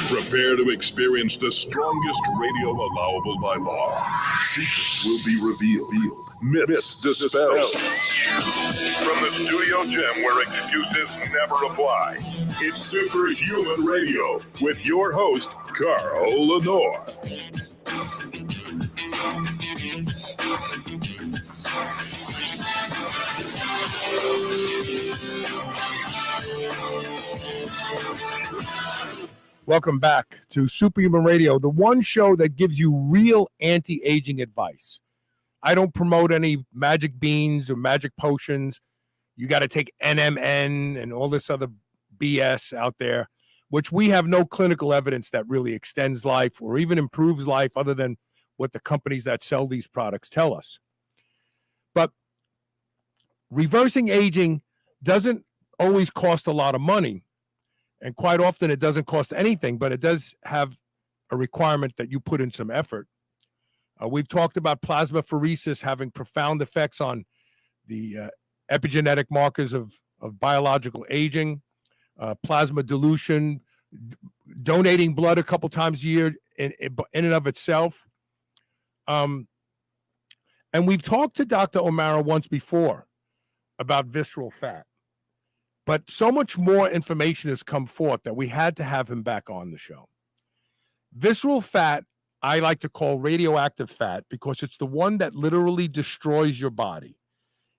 Prepare to experience the strongest radio allowable by law. Secrets will be revealed. Myths dispelled. From the studio gym where excuses never apply, it's Superhuman Radio with your host, Carl Lenore. Welcome back to Superhuman Radio, the one show that gives you real anti-aging advice. I don't promote any magic beans or magic potions. You got to take NMN and all this other BS out there, which we have no clinical evidence that really extends life or even improves life other than what the companies that sell these products tell us. But reversing aging doesn't always cost a lot of money. And quite often it doesn't cost anything, but it does have a requirement that you put in some effort. We've talked about plasmapheresis having profound effects on the epigenetic markers of biological aging, plasma dilution, donating blood a couple times a year in and of itself. And we've talked to Dr. O'Mara once before about visceral fat. But so much more information has come forth that we had to have him back on the show. Visceral fat, I like to call radioactive fat because it's the one that literally destroys your body.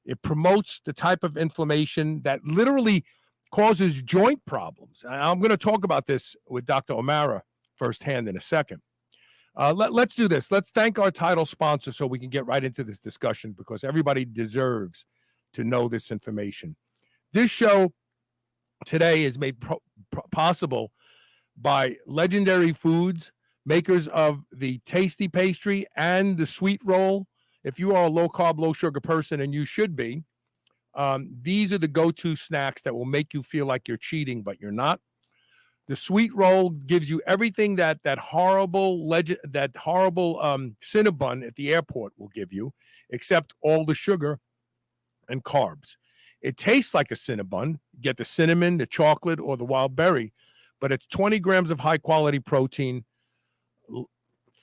It promotes the type of inflammation that literally causes joint problems. And I'm going to talk about this with Dr. O'Mara firsthand in a second. Let's do this. Let's thank our title sponsor so we can get right into this discussion because everybody deserves to know this information. This show today is made possible by Legendary Foods, makers of the Tasty Pastry and the Sweet Roll. If you are a low-carb, low-sugar person, and you should be, these are the go-to snacks that will make you feel like you're cheating, but you're not. The Sweet Roll gives you everything that horrible Cinnabon at the airport will give you, except all the sugar and carbs. It tastes like a Cinnabon. Get the cinnamon, the chocolate, or the wild berry, but it's 20 grams of high-quality protein,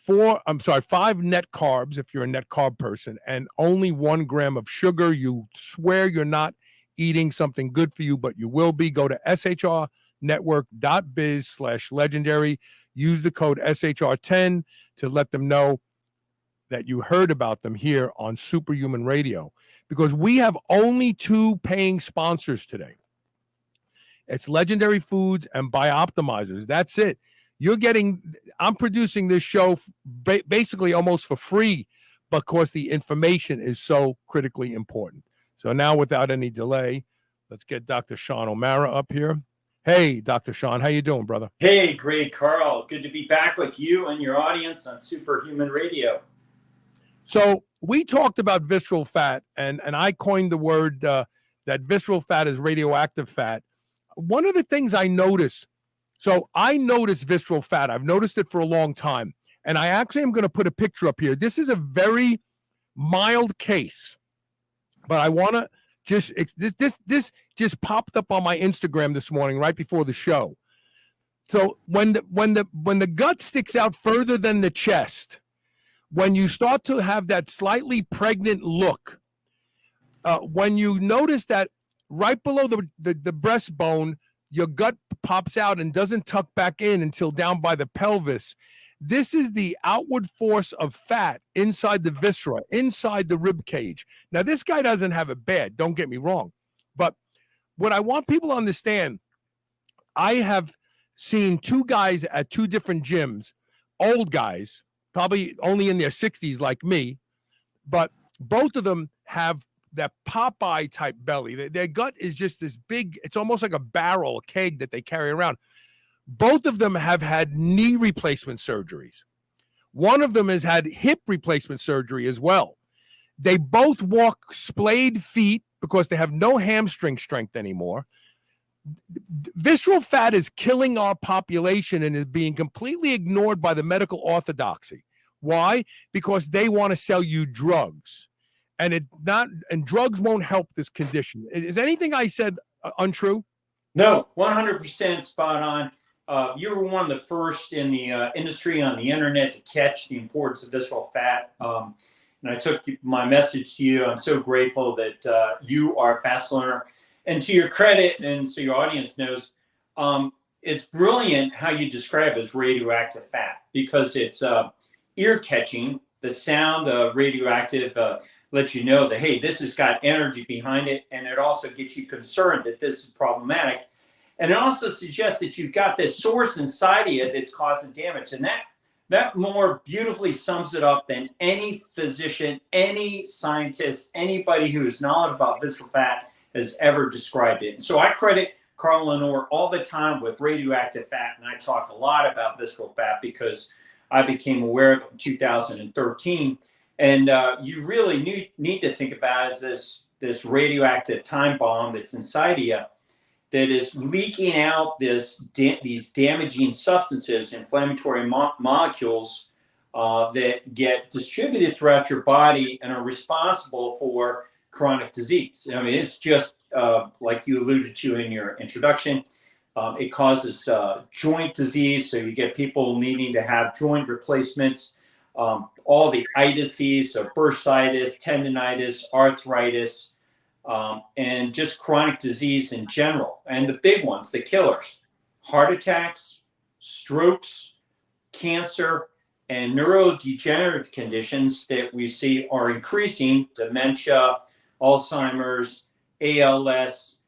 5 net carbs if you're a net carb person, and only 1 gram of sugar. You swear you're not eating something good for you, but you will be. Go to shrnetwork.biz/legendary. Use the code SHR10 to let them know that you heard about them here on Superhuman Radio, because we have only 2 paying sponsors today. It's Legendary Foods and Bioptimizers. That's it. I'm producing this show basically almost for free because the information is so critically important. So now, without any delay, let's get Dr. Sean O'Mara up here. Hey, Dr. Sean, how you doing, brother? Hey, great, Carl. Good to be back with you and your audience on Superhuman Radio. So we talked about visceral fat, and I coined the word that visceral fat is radioactive fat. One of the things I notice visceral fat. I've noticed it for a long time, and I actually am going to put a picture up here. This is a very mild case, but I want to this just popped up on my Instagram this morning right before the show. So when the gut sticks out further than the chest, when you start to have that slightly pregnant look, when you notice that right below the breastbone, your gut pops out and doesn't tuck back in until down by the pelvis, this is the outward force of fat inside the viscera, inside the rib cage. Now, this guy doesn't have it bad, don't get me wrong. But what I want people to understand, I have seen 2 guys at 2 different gyms, old guys, probably only in their 60s like me, but both of them have that Popeye type belly. Their gut is just this big, it's almost like a barrel, a keg that they carry around. Both of them have had knee replacement surgeries. One of them has had hip replacement surgery as well. They both walk splayed feet because they have no hamstring strength anymore. Visceral fat is killing our population and is being completely ignored by the medical orthodoxy. Why? Because they want to sell you drugs. And drugs won't help this condition. Is anything I said untrue? No, 100% spot on. You were one of the first in the industry on the internet to catch the importance of visceral fat. And I took my message to you. I'm so grateful that you are a fast learner. And to your credit, and so your audience knows, it's brilliant how you describe it as radioactive fat, because it's ear catching. The sound of radioactive lets you know that, hey, this has got energy behind it. And it also gets you concerned that this is problematic. And it also suggests that you've got this source inside of you that's causing damage. And that more beautifully sums it up than any physician, any scientist, anybody who has knowledge about visceral fat has ever described it. And so I credit Carl Lenore all the time with radioactive fat. And I talk a lot about visceral fat because I became aware of it in 2013. And you really need to think about it as this radioactive time bomb that's inside of you that is leaking out these damaging substances, inflammatory molecules that get distributed throughout your body and are responsible for chronic disease. I mean, it's just like you alluded to in your introduction. It causes joint disease, so you get people needing to have joint replacements. All the itises, so bursitis, tendonitis, arthritis, and just chronic disease in general. And the big ones, the killers: heart attacks, strokes, cancer, and neurodegenerative conditions that we see are increasing: dementia, Alzheimer's, ALS,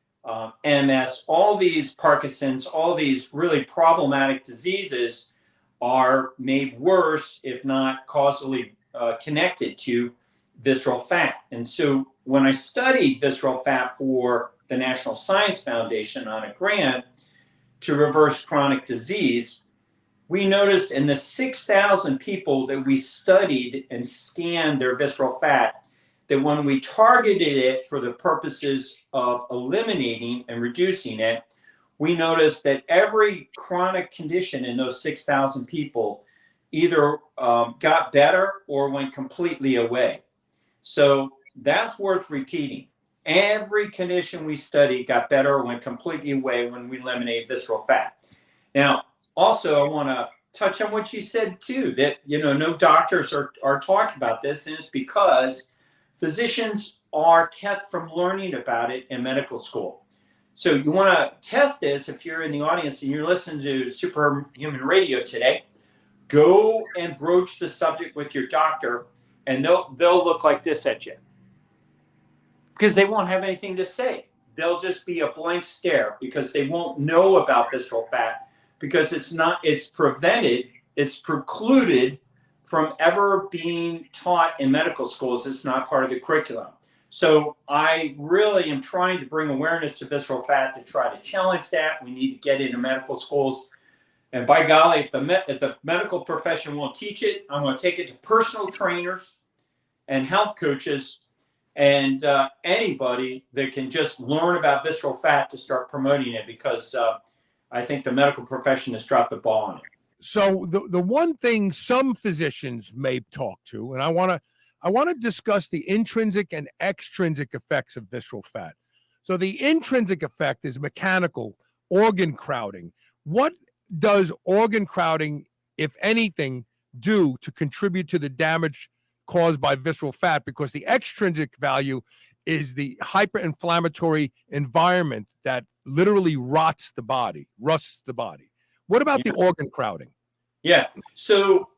MS, all these Parkinson's, all these really problematic diseases are made worse, if not causally connected to visceral fat. And so when I studied visceral fat for the National Science Foundation on a grant to reverse chronic disease, we noticed in the 6,000 people that we studied and scanned their visceral fat, that when we targeted it for the purposes of eliminating and reducing it, we noticed that every chronic condition in those 6,000 people either got better or went completely away. So that's worth repeating. Every condition we studied got better or went completely away when we eliminated visceral fat. Now, also, I want to touch on what you said too, that no doctors are talking about this, and it's because physicians are kept from learning about it in medical school. So you want to test this. If you're in the audience and you're listening to Superhuman Radio today, go and broach the subject with your doctor, and they'll look like this at you, because they won't have anything to say. They'll just be a blank stare, because they won't know about visceral fat, because it's precluded from ever being taught in medical schools. It's not part of the curriculum. So I really am trying to bring awareness to visceral fat to try to challenge that. We need to get into medical schools. And by golly, if the medical profession won't teach it, I'm going to take it to personal trainers and health coaches and anybody that can just learn about visceral fat to start promoting it, because I think the medical profession has dropped the ball on it. So the one thing some physicians may talk to, and I want to discuss the intrinsic and extrinsic effects of visceral fat. So the intrinsic effect is mechanical, organ crowding. What does organ crowding, if anything, do to contribute to the damage caused by visceral fat? Because the extrinsic value is the hyperinflammatory environment that literally rusts the body. What about the organ crowding? Yeah. So,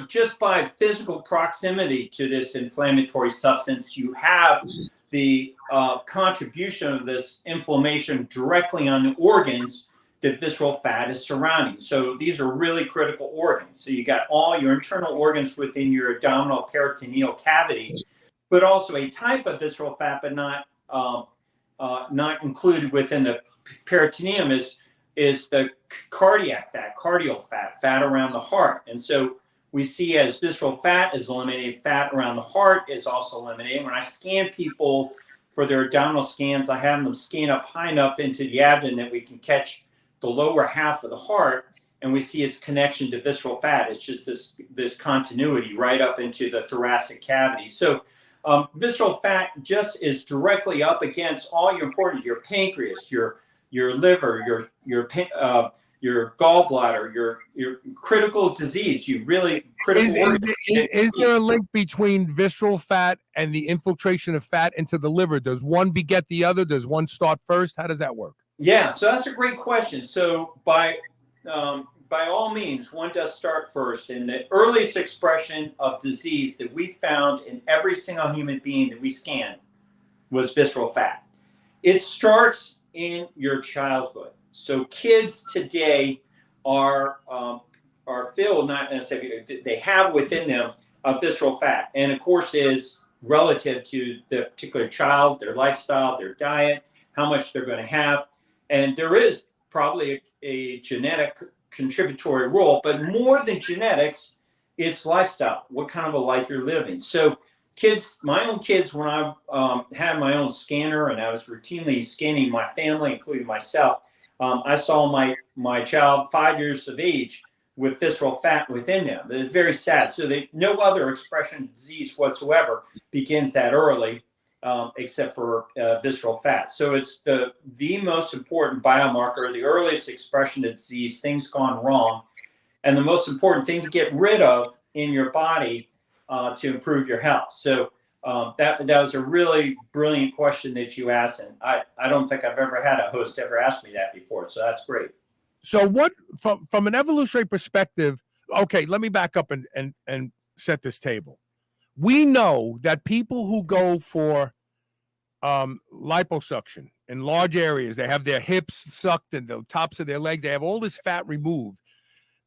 just by physical proximity to this inflammatory substance, you have the contribution of this inflammation directly on the organs that visceral fat is surrounding. So these are really critical organs. So you got all your internal organs within your abdominal peritoneal cavity, but also a type of visceral fat, but not included within the peritoneum is the cardiac fat, cardial fat around the heart. And so we see as visceral fat is eliminated, fat around the heart is also eliminated. When I scan people for their abdominal scans, I have them scan up high enough into the abdomen that we can catch the lower half of the heart, and we see its connection to visceral fat. It's just this continuity right up into the thoracic cavity. So visceral fat just is directly up against all your important, your pancreas, your your liver, your gallbladder, your critical disease. You really critical. Is there a link between visceral fat and the infiltration of fat into the liver? Does one beget the other? Does one start first? How does that work? Yeah, so that's a great question. So by all means, one does start first. And the earliest expression of disease that we found in every single human being that we scanned was visceral fat. It starts in your childhood. So kids today are filled, not necessarily, they have within them visceral fat. And of course is relative to the particular child, their lifestyle, their diet, how much they're going to have. And there is probably a genetic contributory role, but more than genetics, it's lifestyle, what kind of a life you're living. So kids, my own kids, when I had my own scanner and I was routinely scanning my family, including myself, I saw my child 5 years of age with visceral fat within them. It's very sad. So no other expression of disease whatsoever begins that early, except for visceral fat. So it's the most important biomarker, the earliest expression of disease, things gone wrong, and the most important thing to get rid of in your body to improve your health. So that was a really brilliant question that you asked, and I don't think I've ever had a host ever ask me that before. So that's great. So what, from an evolutionary perspective, okay, let me back up and set this table. We know that people who go for liposuction in large areas, they have their hips sucked and the tops of their legs, they have all this fat removed,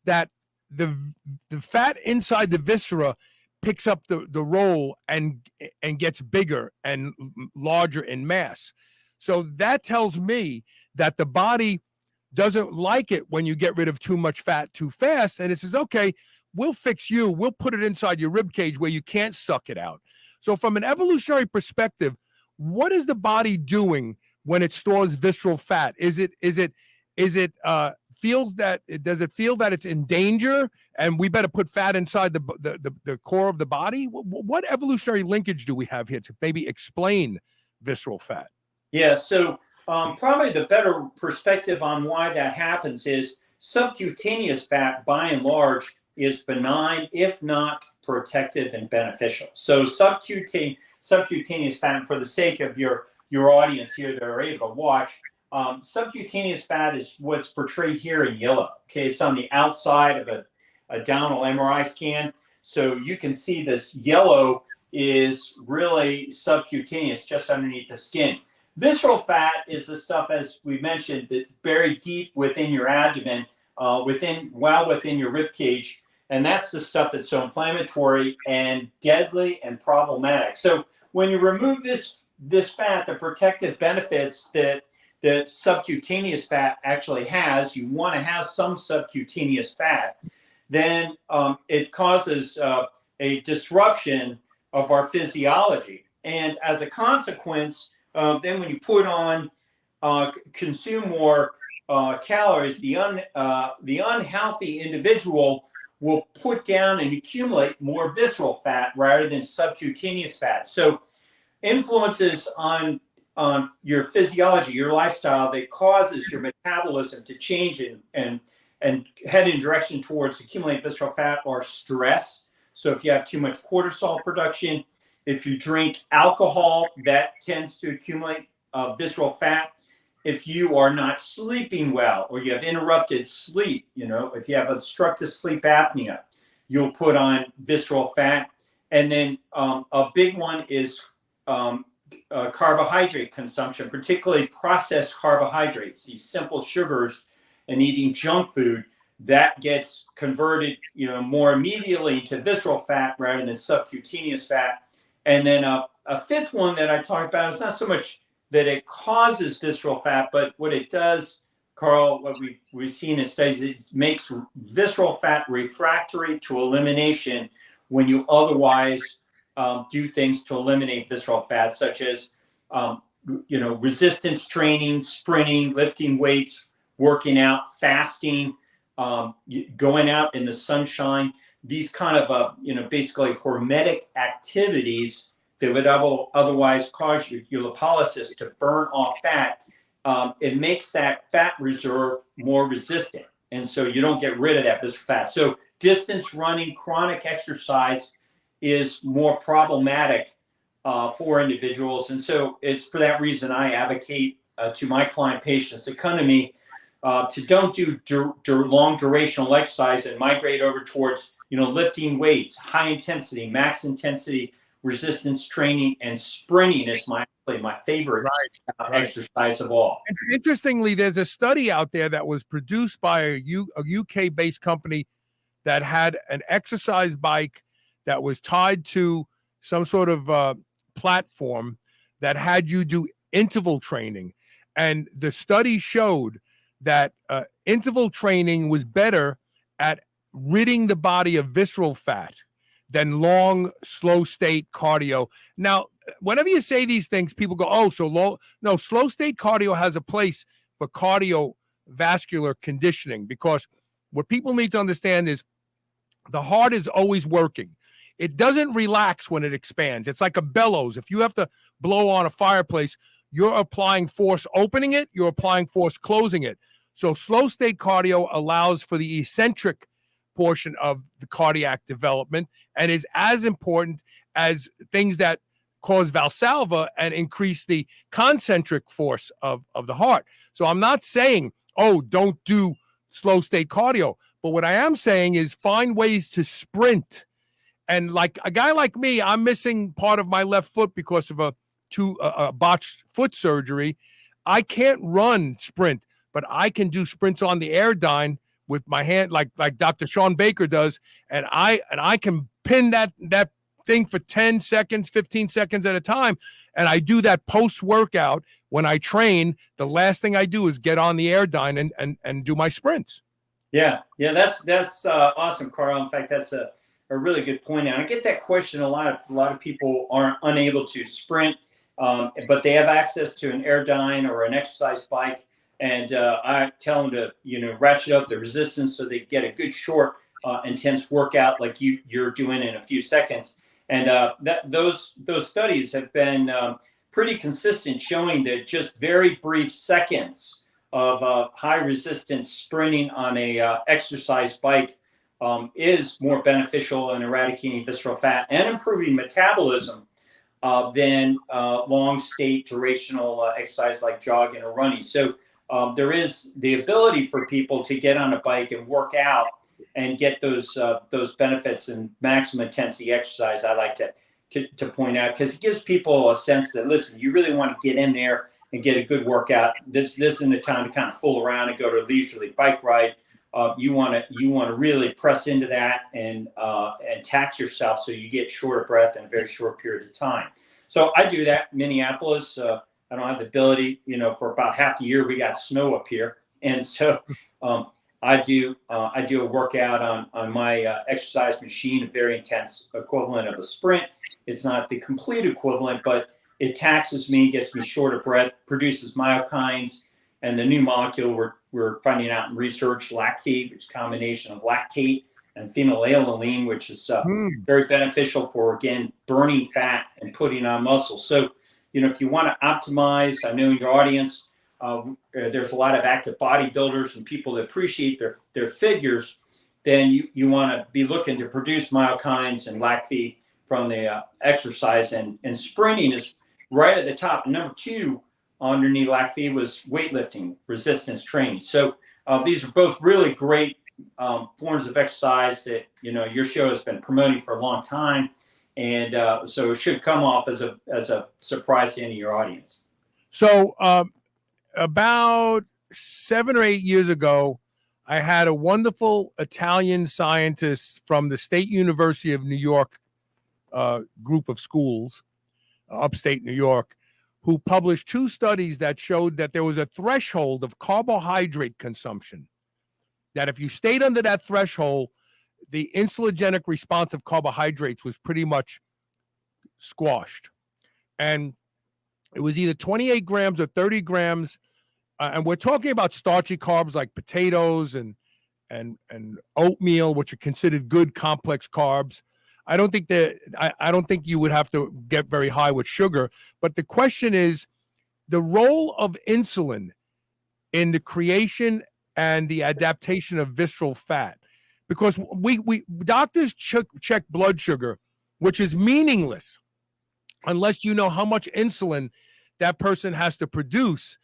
that the fat inside the viscera picks up the role and gets bigger and larger in mass. So that tells me that the body doesn't like it when you get rid of too much fat too fast, and it says, okay, we'll fix you, we'll put it inside your rib cage where you can't suck it out. So from an evolutionary perspective, what is the body doing when it stores visceral fat? Does it feel that it's in danger and we better put fat inside the core of the body? What evolutionary linkage do we have here to maybe explain visceral fat? Yeah, so probably the better perspective on why that happens is subcutaneous fat, by and large, is benign, if not protective and beneficial. So subcutaneous fat, for the sake of your audience here that are able to watch, subcutaneous fat is what's portrayed here in yellow. Okay, it's on the outside of a abdominal MRI scan. So you can see this yellow is really subcutaneous, just underneath the skin. Visceral fat is the stuff, as we mentioned, that buried deep within your abdomen, within your rib cage, and that's the stuff that's so inflammatory and deadly and problematic. So when you remove this fat, the protective benefits that subcutaneous fat actually has, you want to have some subcutaneous fat, then it causes a disruption of our physiology, and as a consequence, then when you put on, consume more calories, the unhealthy individual will put down and accumulate more visceral fat rather than subcutaneous fat. So influences on your physiology, your lifestyle, that causes your metabolism to change and head in direction towards accumulating visceral fat are stress. So if you have too much cortisol production, if you drink alcohol, that tends to accumulate visceral fat. If you are not sleeping well, or you have interrupted sleep, if you have obstructive sleep apnea, you'll put on visceral fat. And then a big one is carbohydrate consumption, particularly processed carbohydrates, these simple sugars, and eating junk food. That gets converted, more immediately to visceral fat rather than subcutaneous fat. And then a fifth one that I talked about is not so much that it causes visceral fat, but what it does, Carl, what we've seen in studies, it makes visceral fat refractory to elimination when you otherwise do things to eliminate visceral fat, such as resistance training, sprinting, lifting weights, working out, fasting, going out in the sunshine. These kind of basically hormetic activities that would otherwise cause your lipolysis to burn off fat it makes that fat reserve more resistant. And so you don't get rid of that visceral fat. So distance running, chronic exercise is more problematic for individuals. And so it's for that reason I advocate to my client patients that come to me to don't do long durational exercise and migrate over towards, lifting weights, high intensity, max intensity, resistance training, and sprinting is my favorite exercise of all. Interestingly, there's a study out there that was produced by a UK-based company that had an exercise bike that was tied to some sort of platform that had you do interval training. And the study showed that interval training was better at ridding the body of visceral fat than long, slow state cardio. Now, whenever you say these things, people go, oh, so low. No, slow state cardio has a place for cardiovascular conditioning, because what people need to understand is the heart is always working. It doesn't relax when it expands. It's like a bellows. If you have to blow on a fireplace, you're applying force opening it, you're applying force closing it. So slow state cardio allows for the eccentric portion of the cardiac development and is as important as things that cause Valsalva and increase the concentric force of the heart. So I'm not saying, oh, don't do slow state cardio. But what I am saying is find ways to sprint. And like a guy like me, I'm missing part of my left foot because of a botched foot surgery. I can't run sprint, but I can do sprints on the Airdyne with my hand, like Dr. Sean Baker does, and I can pin that thing for 10 seconds, 15 seconds at a time, and I do that post-workout when I train. The last thing I do is get on the Airdyne and do my sprints. Yeah, that's awesome, Carl. In fact, that's a really good point. And I get that question a lot. A lot of people aren't unable to sprint, but they have access to an Airdyne or an exercise bike. And I tell them to, ratchet up the resistance so they get a good short, intense workout like you're doing in a few seconds. And those studies have been pretty consistent, showing that just very brief seconds of high resistance sprinting on a exercise bike is more beneficial in eradicating visceral fat and improving metabolism than long state durational exercise like jogging or running. So there is the ability for people to get on a bike and work out and get those benefits and maximum intensity exercise. I like to point out, because it gives people a sense that, listen, you really want to get in there and get a good workout. This isn't the time to kind of fool around and go to a leisurely bike ride. You want to really press into that and tax yourself so you get shorter breath in a very short period of time. So I do that. Minneapolis, I don't have the ability, for about half the year we got snow up here, and so I do a workout on my exercise machine, a very intense equivalent of a sprint. It's not the complete equivalent, but it taxes me, gets me shorter breath, produces myokines, and the new molecule we're finding out in research, lactate, which is a combination of lactate and phenylalanine, which is very beneficial for, again, burning fat and putting on muscle. So, if you want to optimize, I know in your audience, there's a lot of active bodybuilders and people that appreciate their figures, then you want to be looking to produce myokines and lactate from the exercise, and sprinting is right at the top. And number two underneath lactate was weightlifting, resistance training. So these are both really great forms of exercise that your show has been promoting for a long time, and so it should come off as a surprise to any of your audience. So about 7 or 8 years ago, I had a wonderful Italian scientist from the State University of New York group of schools, upstate New York, who published 2 studies that showed that there was a threshold of carbohydrate consumption, that if you stayed under that threshold, the insulinogenic response of carbohydrates was pretty much squashed. And it was either 28 grams or 30 grams. And we're talking about starchy carbs like potatoes and oatmeal, which are considered good complex carbs. I don't think you would have to get very high with sugar. But the question is the role of insulin in the creation and the adaptation of visceral fat, because we doctors check blood sugar, which is meaningless unless you know how much insulin that person has to produce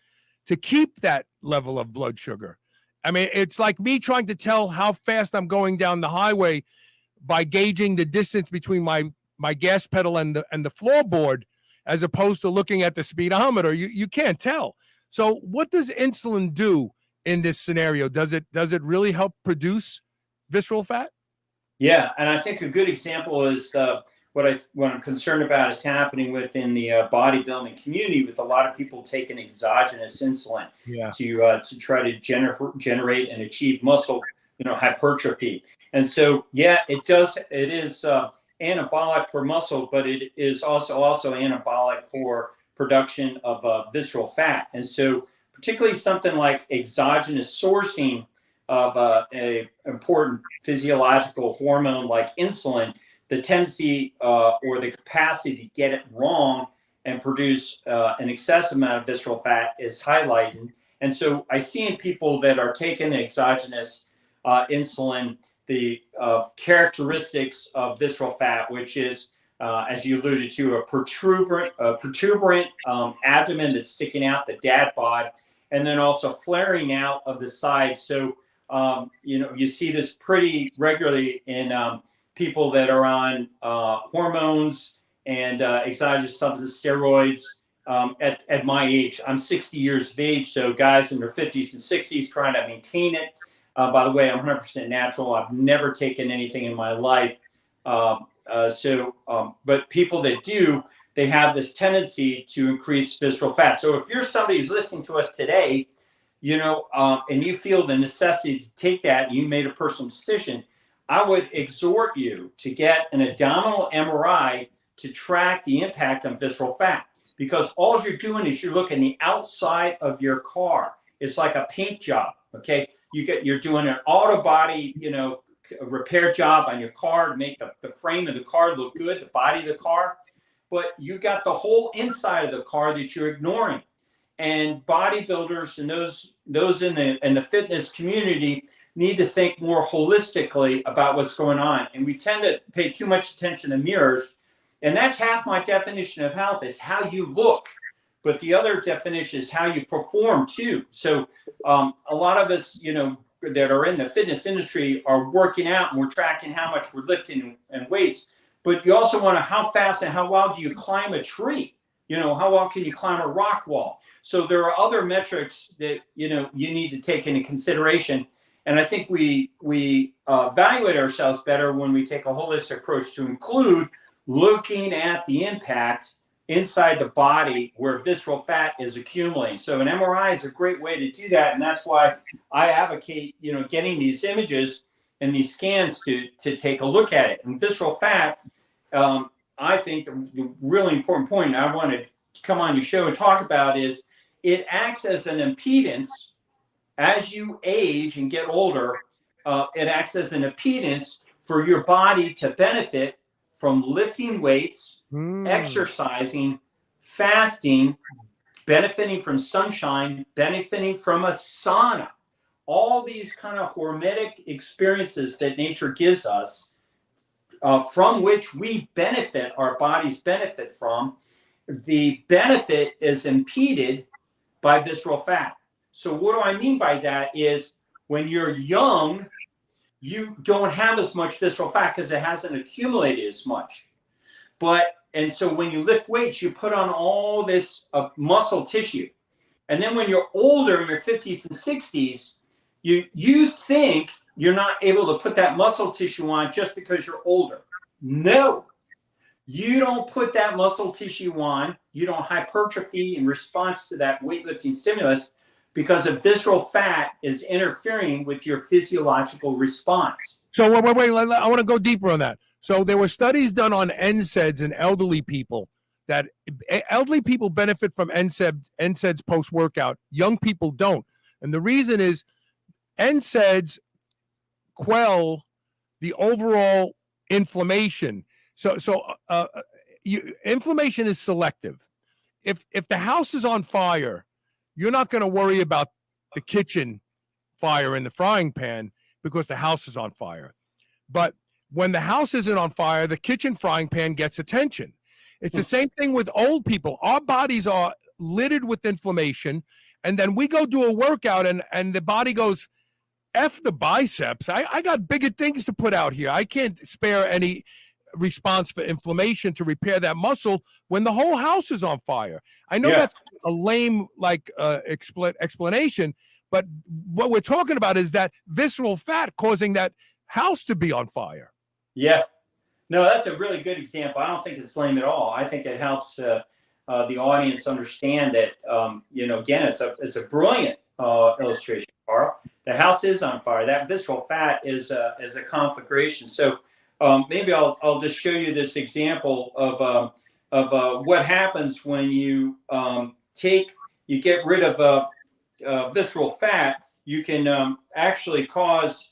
to keep that level of blood sugar. I mean, it's like me trying to tell how fast I'm going down the highway by gauging the distance between my gas pedal and the floorboard, as opposed to looking at the speedometer. You can't tell. So what does insulin do in this scenario? Does it really help produce visceral fat? Yeah, and I think a good example is what I'm concerned about is happening within the bodybuilding community, with a lot of people taking exogenous insulin to try to generate and achieve muscle, hypertrophy. And so, yeah, it is anabolic for muscle, but it is also anabolic for production of visceral fat. And so, particularly something like exogenous sourcing of a important physiological hormone like insulin, the tendency or the capacity to get it wrong and produce an excessive amount of visceral fat is highlighted. And so I see in people that are taking the exogenous insulin, the characteristics of visceral fat, which is, as you alluded to, a protuberant abdomen that's sticking out, the dad bod, and then also flaring out of the sides. So you see this pretty regularly in people that are on hormones and exogenous substance steroids at my age. I'm 60 years of age, so guys in their 50s and 60s trying to maintain it. By the way, I'm 100% natural. I've never taken anything in my life. But people that do, they have this tendency to increase visceral fat. So if you're somebody who's listening to us today, and you feel the necessity to take that, and you made a personal decision, I would exhort you to get an abdominal MRI to track the impact on visceral fat, because all you're doing is you're looking the outside of your car. It's like a paint job. Okay, you're doing an auto body, a repair job on your car to make the frame of the car look good, the body of the car, but you got the whole inside of the car that you're ignoring. And bodybuilders and those in the fitness community need to think more holistically about what's going on. And we tend to pay too much attention to mirrors. And that's half my definition of health, is how you look. But the other definition is how you perform too. So a lot of us, that are in the fitness industry are working out, and we're tracking how much we're lifting and weights. But you also want to, how fast and how well do you climb a tree? How well can you climb a rock wall? So there are other metrics that, you need to take into consideration. And I think we evaluate ourselves better when we take a holistic approach to include looking at the impact inside the body where visceral fat is accumulating. So an MRI is a great way to do that. And that's why I advocate, getting these images and these scans to take a look at it. And visceral fat, I think the really important point I want to come on your show and talk about is it acts as an impedance as you age and get older. It acts as an impedance for your body to benefit from lifting weights, exercising, fasting, benefiting from sunshine, benefiting from a sauna. All these kind of hormetic experiences that nature gives us, from which we benefit, our bodies benefit from, the benefit is impeded by visceral fat. So what do I mean by that is, when you're young, you don't have as much visceral fat because it hasn't accumulated as much. And so when you lift weights, you put on all this muscle tissue. And then when you're older, in your 50s and 60s, you think you're not able to put that muscle tissue on just because you're older. No, you don't put that muscle tissue on. You don't hypertrophy in response to that weightlifting stimulus, because a visceral fat is interfering with your physiological response. So wait, I want to go deeper on that. So there were studies done on NSAIDs in elderly people, that elderly people benefit from NSAIDs post-workout. Young people don't. And the reason is NSAIDs quell the overall inflammation. So inflammation is selective. If the house is on fire, you're not going to worry about the kitchen fire in the frying pan because the house is on fire. But when the house isn't on fire, the kitchen frying pan gets attention. It's the same thing with old people. Our bodies are littered with inflammation, and then we go do a workout, and the body goes, F the biceps. I got bigger things to put out here. I can't spare any response for inflammation to repair that muscle when the whole house is on fire. I know that's a lame explanation, but what we're talking about is that visceral fat causing that house to be on fire. Yeah. No, that's a really good example. I don't think it's lame at all. I think it helps the audience understand that, again, it's a brilliant illustration, Carl. The house is on fire. That visceral fat is a conflagration. So maybe I'll just show you this example of what happens when you get rid of visceral fat. You can actually cause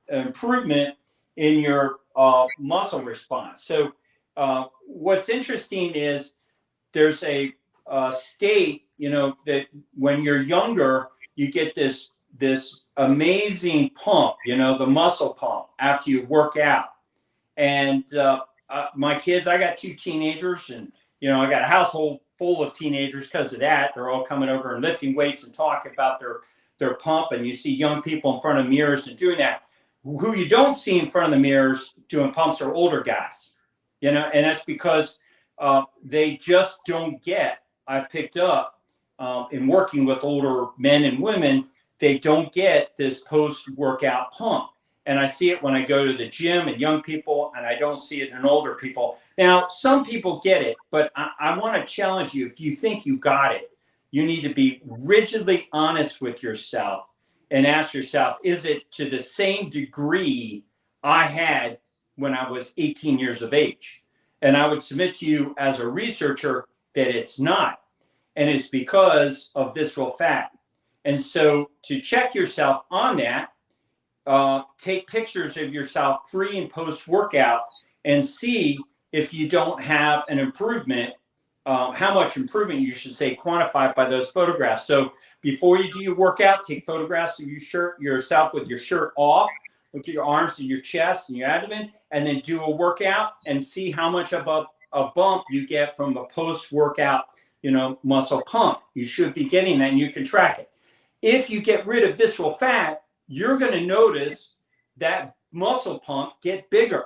improvement in your muscle response. So what's interesting is there's a state, that when you're younger, you get this amazing pump, the muscle pump after you work out. And my kids, I got 2 teenagers, and I got a household full of teenagers because of that. They're all coming over and lifting weights and talking about their pump. And you see young people in front of mirrors and doing that. Who you don't see in front of the mirrors doing pumps are older guys, and that's because they just don't get, I've picked up in working with older men and women, they don't get this post-workout pump. And I see it when I go to the gym and young people, and I don't see it in older people. Now, some people get it, but I want to challenge you. If you think you got it, you need to be rigidly honest with yourself and ask yourself, is it to the same degree I had when I was 18 years of age? And I would submit to you as a researcher that it's not. And it's because of visceral fat. And so to check yourself on that, take pictures of yourself pre and post workout and see if you don't have an improvement, how much improvement you should say quantified by those photographs. So before you do your workout, take photographs of yourself with your shirt off, with your arms and your chest and your abdomen, and then do a workout and see how much of a bump you get from a post-workout, muscle pump. You should be getting that, and you can track it. If you get rid of visceral fat, you're going to notice that muscle pump get bigger.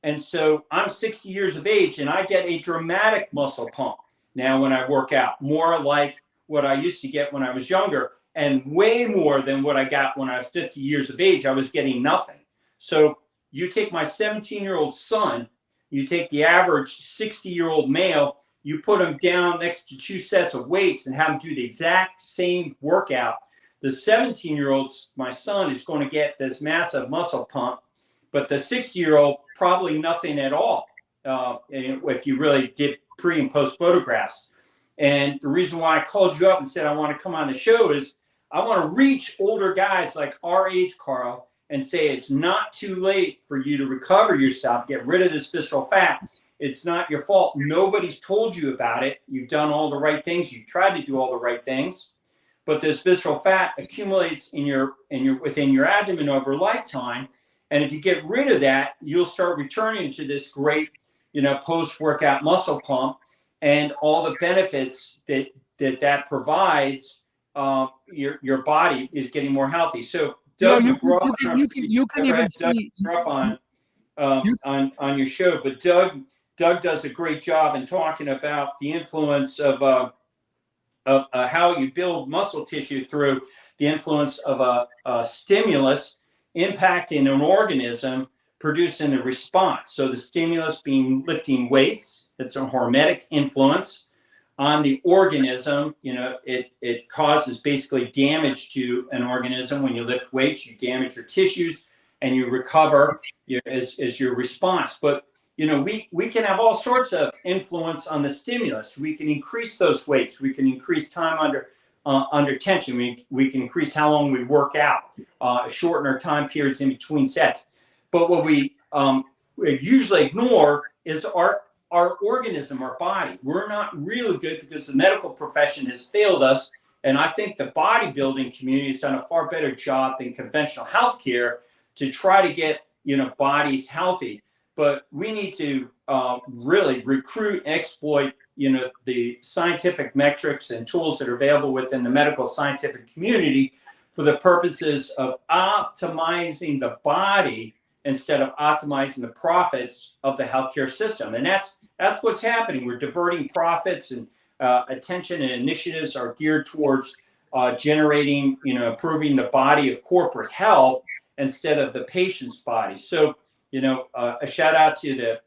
And so I'm 60 years of age, and I get a dramatic muscle pump now when I work out, more like what I used to get when I was younger, and way more than what I got when I was 50 years of age. I was getting nothing. So you take my 17-year-old son, you take the average 60-year-old male, you put him down next to 2 sets of weights and have him do the exact same workout. The 17-year-old, my son, is going to get this massive muscle pump, but the 60-year-old, probably nothing at all if you really did pre and post photographs. And the reason why I called you up and said I want to come on the show is I want to reach older guys like our age, Carl, and say it's not too late for you to recover yourself, get rid of this visceral fat. It's not your fault. Nobody's told you about it. You've done all the right things. You've tried to do all the right things. But this visceral fat accumulates within your abdomen over a lifetime. And if you get rid of that, you'll start returning to this great, post-workout muscle pump and all the benefits that provides. Your body is getting more healthy. So Doug, you can even see on your show, but Doug does a great job in talking about the influence of how you build muscle tissue through the influence of a stimulus impacting an organism, producing a response. So the stimulus being lifting weights, it's a hormetic influence on the organism. It causes basically damage to an organism. When you lift weights, you damage your tissues and you recover as your response. But we can have all sorts of influence on the stimulus. We can increase those weights. We can increase time under tension. We can increase how long we work out, shorten our time periods in between sets. But what we usually ignore is our organism, our body. We're not really good because the medical profession has failed us And I think the bodybuilding community has done a far better job than conventional healthcare to try to get, bodies healthy. But we need to really recruit and exploit, the scientific metrics and tools that are available within the medical scientific community for the purposes of optimizing the body instead of optimizing the profits of the healthcare system. And that's what's happening. We're diverting profits, and attention and initiatives are geared towards generating, improving the body of corporate health instead of the patient's body. So, a shout out to the,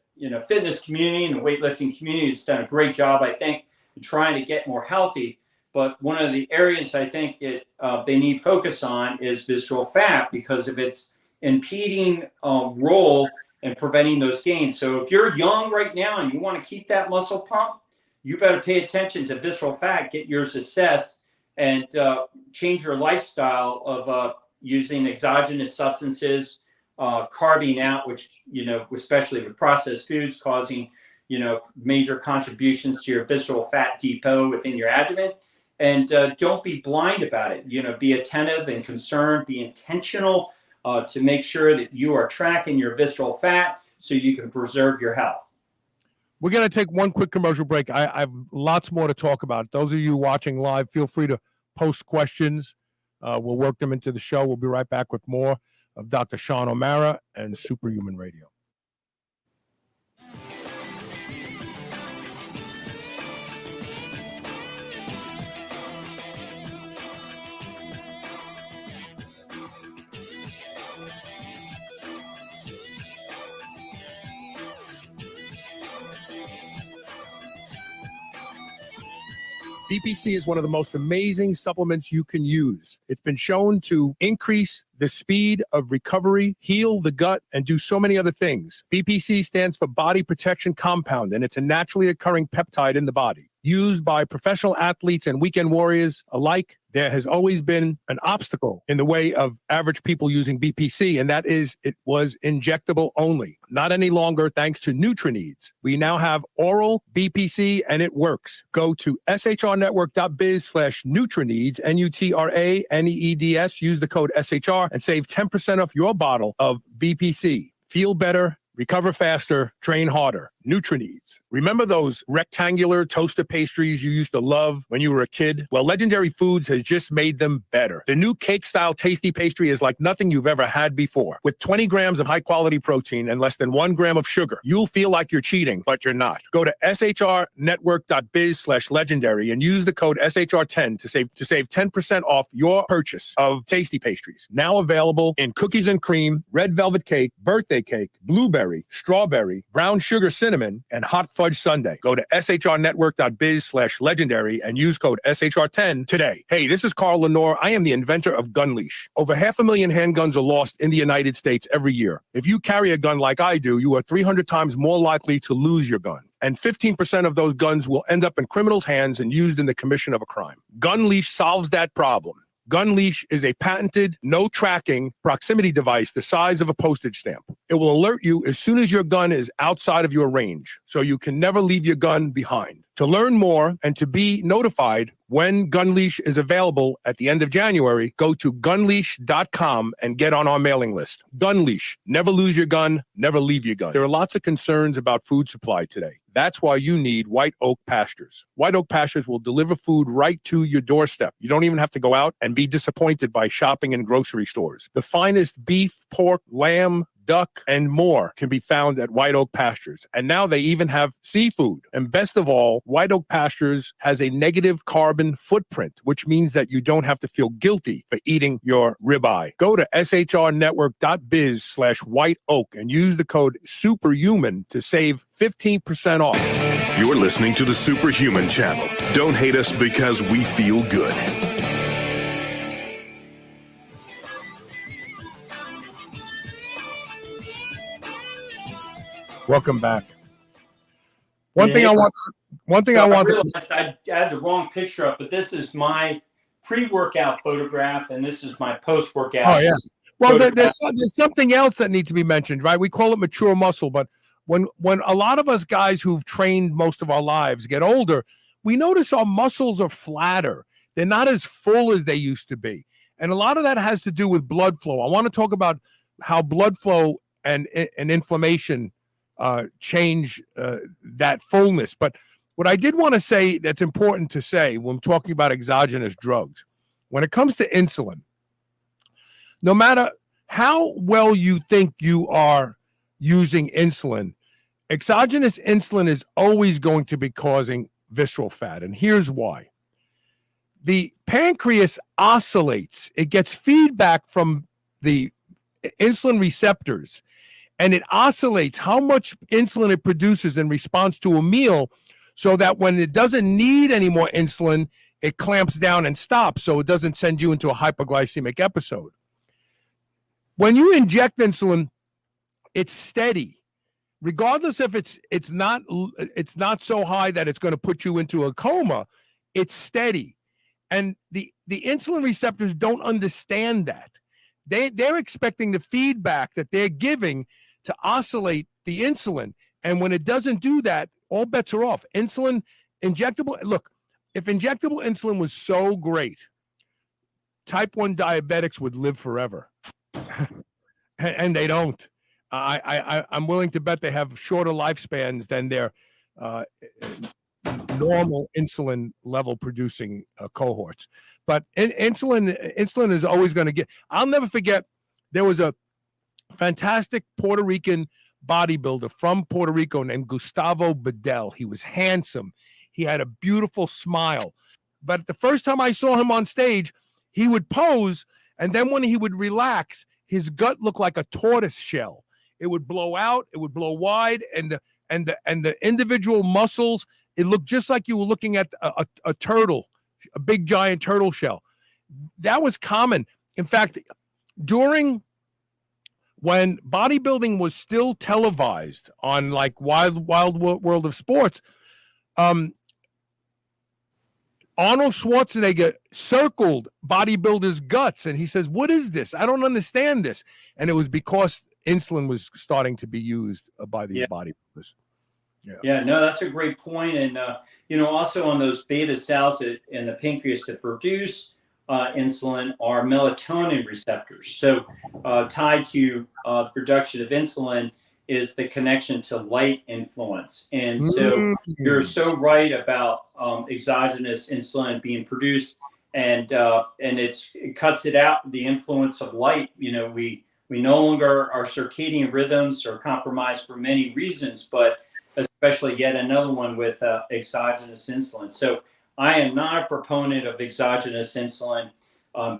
fitness community and the weightlifting community has done a great job, I think, in trying to get more healthy. But one of the areas I think that they need focus on is visceral fat, because of its impeding role in preventing those gains. So if you're young right now and you want to keep that muscle pump, you better pay attention to visceral fat, get yours assessed, and change your lifestyle of using exogenous substances, carving out, which, especially with processed foods, causing, major contributions to your visceral fat depot within your abdomen. And don't be blind about it. Be attentive and concerned, be intentional to make sure that you are tracking your visceral fat so you can preserve your health. We're going to take one quick commercial break. I have lots more to talk about. Those of you watching live, feel free to post questions. We'll work them into the show. We'll be right back with more of Dr. Sean O'Mara and Superhuman Radio. BPC is one of the most amazing supplements you can use. It's been shown to increase the speed of recovery, heal the gut, and do so many other things. BPC stands for Body Protection Compound, and it's a naturally occurring peptide in the body. Used by professional athletes and weekend warriors alike, there has always been an obstacle in the way of average people using BPC, and that is it was injectable only. Not any longer, thanks to NutriNeeds. We now have oral BPC, and it works. Go to shrnetwork.biz/NutriNeeds, NutraNeeds. Use the code SHR and save 10% off your bottle of BPC. Feel better, recover faster, train harder. NutriNeeds. Remember those rectangular toaster pastries you used to love when you were a kid? Well, Legendary Foods has just made them better. The new cake-style tasty pastry is like nothing you've ever had before. With 20 grams of high-quality protein and less than 1 gram of sugar, you'll feel like you're cheating, but you're not. Go to shrnetwork.biz/legendary and use the code SHR10 to save 10% off your purchase of tasty pastries. Now available in cookies and cream, red velvet cake, birthday cake, blueberry, strawberry, brown sugar cinnamon, and hot fudge sundae. Go to shrnetwork.biz/legendary and use code SHR10 today. Hey, this is Carl Lenore. I am the inventor of GunLeash. Over 500,000 handguns are lost in the United States every year. If you carry a gun like I do, you are 300 times more likely to lose your gun. And 15% of those guns will end up in criminals' hands and used in the commission of a crime. GunLeash solves that problem. GunLeash is a patented, no-tracking proximity device the size of a postage stamp. It will alert you as soon as your gun is outside of your range, so you can never leave your gun behind. To learn more and to be notified when GunLeash is available at the end of January, go to gunleash.com and get on our mailing list. GunLeash. Never lose your gun, never leave your gun. There are lots of concerns about food supply today. That's why you need White Oak Pastures. White Oak Pastures will deliver food right to your doorstep. You don't even have to go out and be disappointed by shopping in grocery stores. The finest beef, pork, lamb, duck, and more can be found at White Oak Pastures. And now they even have seafood. And best of all, White Oak Pastures has a negative carbon footprint, which means that you don't have to feel guilty for eating your ribeye. Go to shrnetwork.biz/white oak and use the code SUPERHUMAN to save 15% off. You're listening to the Superhuman Channel. Don't hate us because we feel good. Welcome back. One thing I want. I had the wrong picture up, but this is my pre-workout photograph, and this is my post-workout. Oh yeah. Well, there's something else that needs to be mentioned, right? We call it mature muscle, but when a lot of us guys who've trained most of our lives get older, we notice our muscles are flatter. They're not as full as they used to be. And a lot of that has to do with blood flow. I want to talk about how blood flow and inflammation change that fullness. But what I did want to say that's important to say when talking about exogenous drugs, when it comes to insulin, no matter how well you think you are using insulin, exogenous insulin is always going to be causing visceral fat. And here's why. The pancreas oscillates. It gets feedback from the insulin receptors, and it oscillates how much insulin it produces in response to a meal, so that when it doesn't need any more insulin, it clamps down and stops, so it doesn't send you into a hypoglycemic episode. When you inject insulin, it's steady, regardless if it's not so high that it's going to put you into a coma. It's steady, and the insulin receptors don't understand that. They're expecting the feedback that they're giving to oscillate the insulin, and when it doesn't do that, all bets are off. Insulin, injectable. Look, if injectable insulin was so great, type 1 diabetics would live forever. And they don't. I'm willing to bet they have shorter lifespans than their normal insulin level producing cohorts. But insulin is always going to get. I'll never forget, there was a fantastic Puerto Rican bodybuilder from Puerto Rico named Gustavo Bedell. He was handsome. He had a beautiful smile. But the first time I saw him on stage, he would pose, and then when he would relax, his gut looked like a tortoise shell. It would blow out, it would blow wide, and the individual muscles, it looked just like you were looking at a turtle, a big giant turtle shell. That was common. In fact, when bodybuilding was still televised on like Wild World of Sports, Arnold Schwarzenegger circled bodybuilders' guts, and he says, "What is this? I don't understand this." And it was because insulin was starting to be used by these bodybuilders. Yeah, no, that's a great point. And, also on those beta cells in the pancreas that produce insulin are melatonin receptors. So tied to production of insulin is the connection to light influence. And so you're so right about exogenous insulin being produced, and it cuts it out, the influence of light. We no longer, our circadian rhythms are compromised for many reasons, but especially yet another one with exogenous insulin. So I am not a proponent of exogenous insulin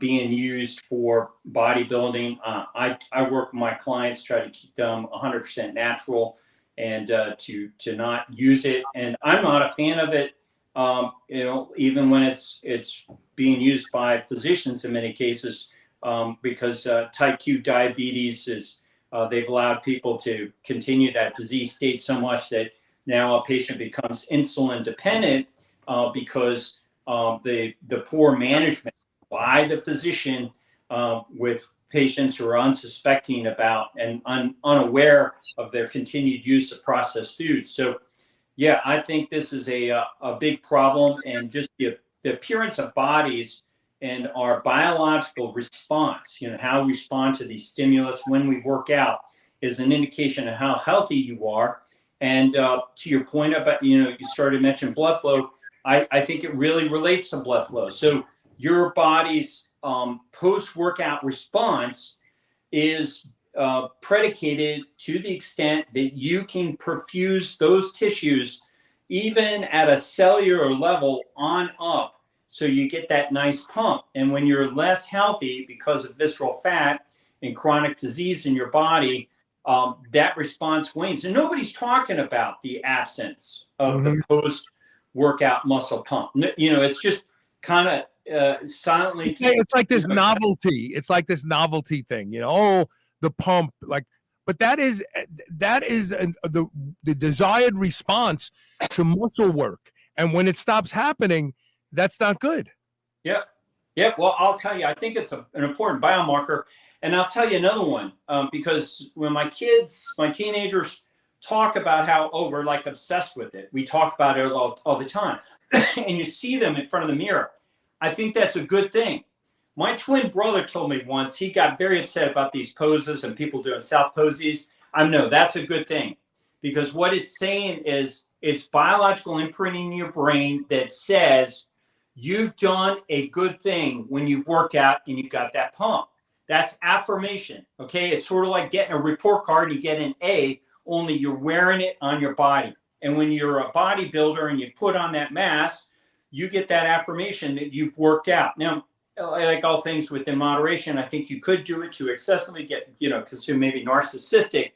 being used for bodybuilding. I work with my clients, try to keep them 100% natural, and to not use it. And I'm not a fan of it, even when it's being used by physicians in many cases, because type 2 diabetes is, they've allowed people to continue that disease state so much that now a patient becomes insulin dependent because the poor management by the physician with patients who are unsuspecting about and unaware of their continued use of processed foods. So, yeah, I think this is a big problem, and just the appearance of bodies and our biological response, how we respond to these stimulus when we work out, is an indication of how healthy you are. And to your point about, you started to mention blood flow, I think it really relates to blood flow. So your body's post-workout response is predicated to the extent that you can perfuse those tissues even at a cellular level on up, so you get that nice pump. And when you're less healthy because of visceral fat and chronic disease in your body, that response wanes. And nobody's talking about the absence of the post-workout muscle pump. It's just kind of silently. It's like this novelty. It's like this novelty thing, the pump, but that is the desired response to muscle work. And when it stops happening, that's not good. Yeah. Well, I'll tell you, I think it's an important biomarker. And I'll tell you another one, because when my teenagers talk about how, we're like obsessed with it. We talk about it all the time. And you see them in front of the mirror. I think that's a good thing. My twin brother told me once, he got very upset about these poses and people doing self poses. I know that's a good thing, because what it's saying is it's biological imprinting in your brain that says you've done a good thing when you've worked out and you got that pump. That's affirmation. Okay. It's sort of like getting a report card and you get an A, only you're wearing it on your body. And when you're a bodybuilder and you put on that mask, you get that affirmation that you've worked out. Now, like all things within moderation, I think you could do it to excessively get, consume maybe narcissistic,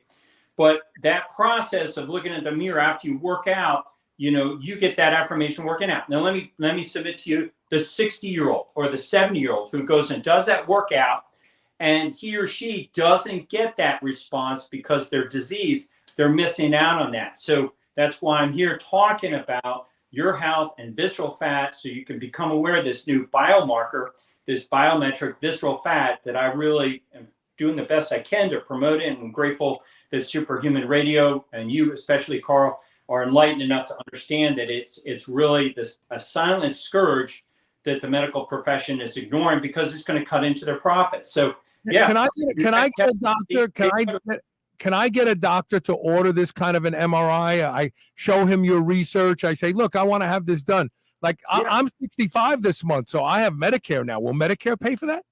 but that process of looking at the mirror after you work out, you get that affirmation working out. Now, let me submit to you the 60-year-old or the 70-year-old who goes and does that workout, and he or she doesn't get that response because they're diseased. They're missing out on that. So that's why I'm here talking about your health and visceral fat, so you can become aware of this new biomarker, this biometric visceral fat that I really am doing the best I can to promote it. And I'm grateful that Superhuman Radio and you, especially Carl, are enlightened enough to understand that it's really a silent scourge that the medical profession is ignoring, because it's going to cut into their profits. So yeah, can I get a doctor? Can I get a doctor to order this kind of an MRI? I show him your research. I say, look, I want to have this done. Like, I'm 65 this month, so I have Medicare now. Will Medicare pay for that?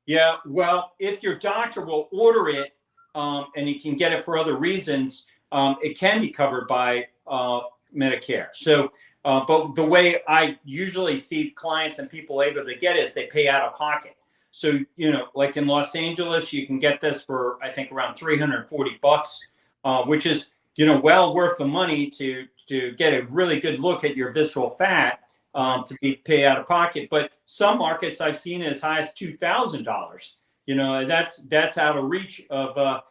Yeah, well, if your doctor will order it, and he can get it for other reasons, it can be covered by Medicare. So, but the way I usually see clients and people able to get it is they pay out of pocket. So, like in Los Angeles, you can get this for, I think, around $340, which is, well worth the money to get a really good look at your visceral fat, to be pay out of pocket. But some markets I've seen as high as $2,000. That's out of reach of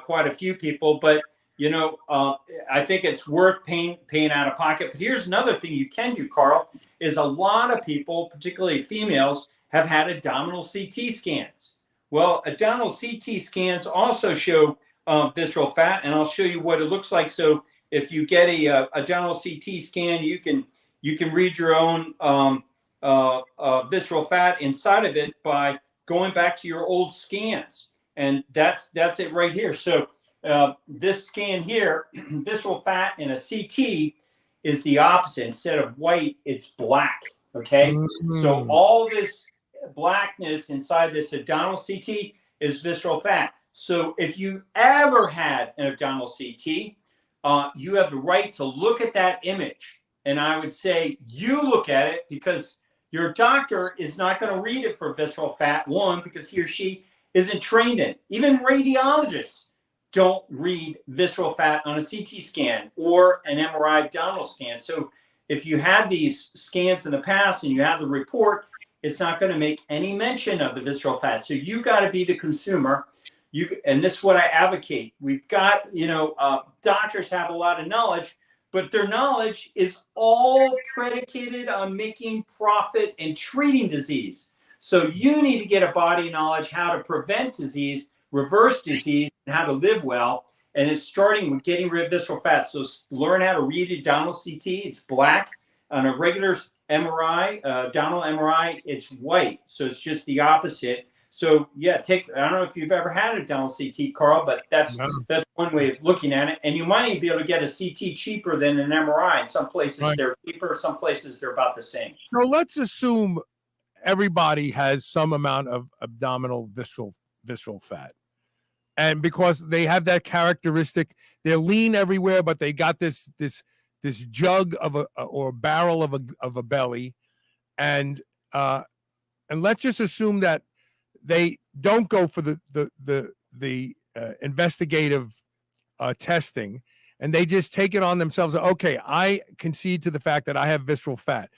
quite a few people. But, I think it's worth paying out of pocket. But here's another thing you can do, Carl, is a lot of people, particularly females, have had abdominal CT scans. Well, abdominal CT scans also show visceral fat, and I'll show you what it looks like. So if you get a abdominal CT scan, you can read your own visceral fat inside of it by going back to your old scans, and that's it right here. So this scan here, visceral fat in a CT is the opposite. Instead of white, it's black. Okay, so all this blackness inside this abdominal CT is visceral fat. So if you ever had an abdominal CT, you have the right to look at that image. And I would say you look at it, because your doctor is not going to read it for visceral fat, one, because he or she isn't trained in it. Even radiologists don't read visceral fat on a CT scan or an MRI abdominal scan. So if you had these scans in the past and you have the report, it's not going to make any mention of the visceral fat. So you got to be the consumer. And this is what I advocate. We've got, doctors have a lot of knowledge, but their knowledge is all predicated on making profit and treating disease. So you need to get a body of knowledge how to prevent disease, reverse disease, and how to live well. And it's starting with getting rid of visceral fat. So learn how to read abdominal CT. It's black. On a regular MRI, abdominal MRI, it's white. So it's just the opposite. So yeah, I don't know if you've ever had an abdominal CT, Carl, but that's one way of looking at it. And you might even be able to get a CT cheaper than an MRI. In some places they're cheaper, some places they're about the same. So let's assume everybody has some amount of abdominal visceral fat. And because they have that characteristic, they're lean everywhere, but they got this jug of a barrel of a belly, and let's just assume that they don't go for the investigative testing, and they just take it on themselves. Okay, I concede to the fact that I have visceral fat.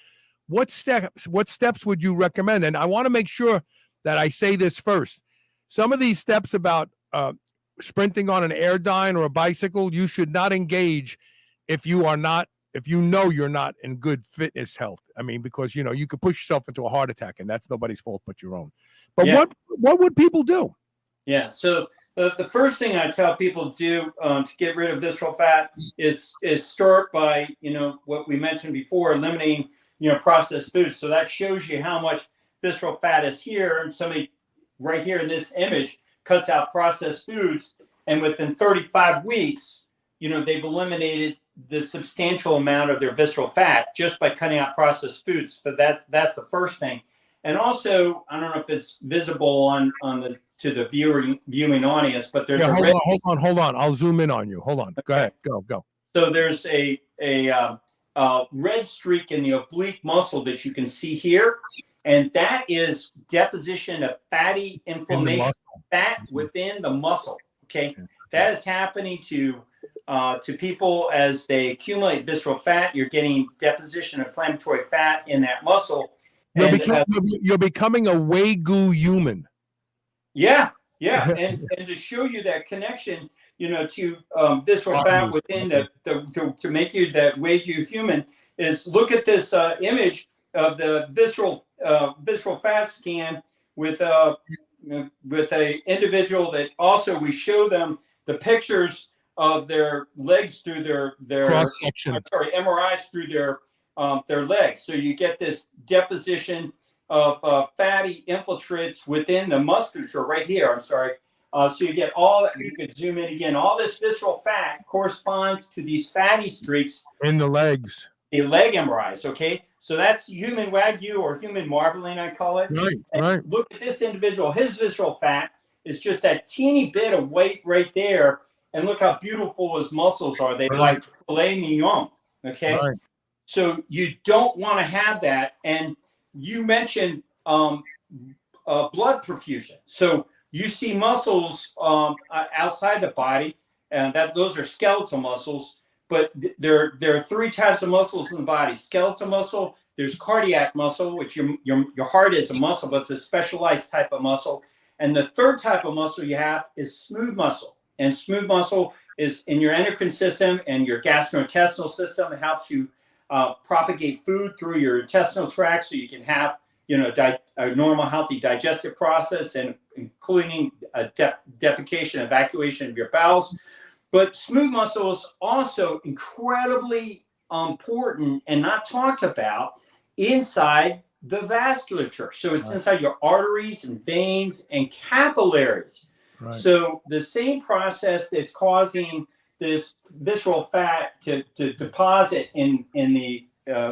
What steps would you recommend? And I want to make sure that I say this first. Some of these steps about sprinting on an airdyne or a bicycle, you should not engage if you know you're not in good fitness health. I mean, because you could push yourself into a heart attack, and that's nobody's fault but your own. But what would people do? Yeah. So the first thing I tell people to do to get rid of visceral fat is start by what we mentioned before, eliminating processed foods. So that shows you how much visceral fat is here. And somebody right here in this image cuts out processed foods, and within 35 weeks, they've eliminated the substantial amount of their visceral fat just by cutting out processed foods. But that's the first thing. And also, I don't know if it's visible to the viewing audience, but there's hold on. I'll zoom in on you. Hold on. Go ahead. Go. So there's a red streak in the oblique muscle that you can see here, and that is deposition of fatty inflammation, fat within the muscle. Okay, that is happening to people as they accumulate visceral fat. You're getting deposition of inflammatory fat in that muscle. You're becoming a Wagyu human. Yeah, and to show you that connection, to visceral fat within to make you that Wagyu human is look at this image of the visceral fat scan with a individual that also we show them the pictures of their legs through their cross section. MRIs through their legs. So you get this deposition of fatty infiltrates within the musculature right here. So you get all that. You could zoom in again. All this visceral fat corresponds to these fatty streaks in the legs. The leg MRIs. Okay, so that's human Wagyu or human marbling, I call it. Right. Look at this individual. His visceral fat is just that teeny bit of weight right there, and look how beautiful his muscles are. They like filet mignon. Okay, so you don't want to have that. And you mentioned blood perfusion. So you see muscles outside the body, and those are skeletal muscles. But there are three types of muscles in the body: skeletal muscle, there's cardiac muscle, which your heart is a muscle, but it's a specialized type of muscle. And the third type of muscle you have is smooth muscle. And smooth muscle is in your endocrine system and your gastrointestinal system. It helps you propagate food through your intestinal tract, so you can have a normal, healthy digestive process, and including defecation, evacuation of your bowels. But smooth muscle is also incredibly important and not talked about inside the vasculature. So it's inside your arteries and veins and capillaries. Right. So the same process that's causing this visceral fat to deposit in the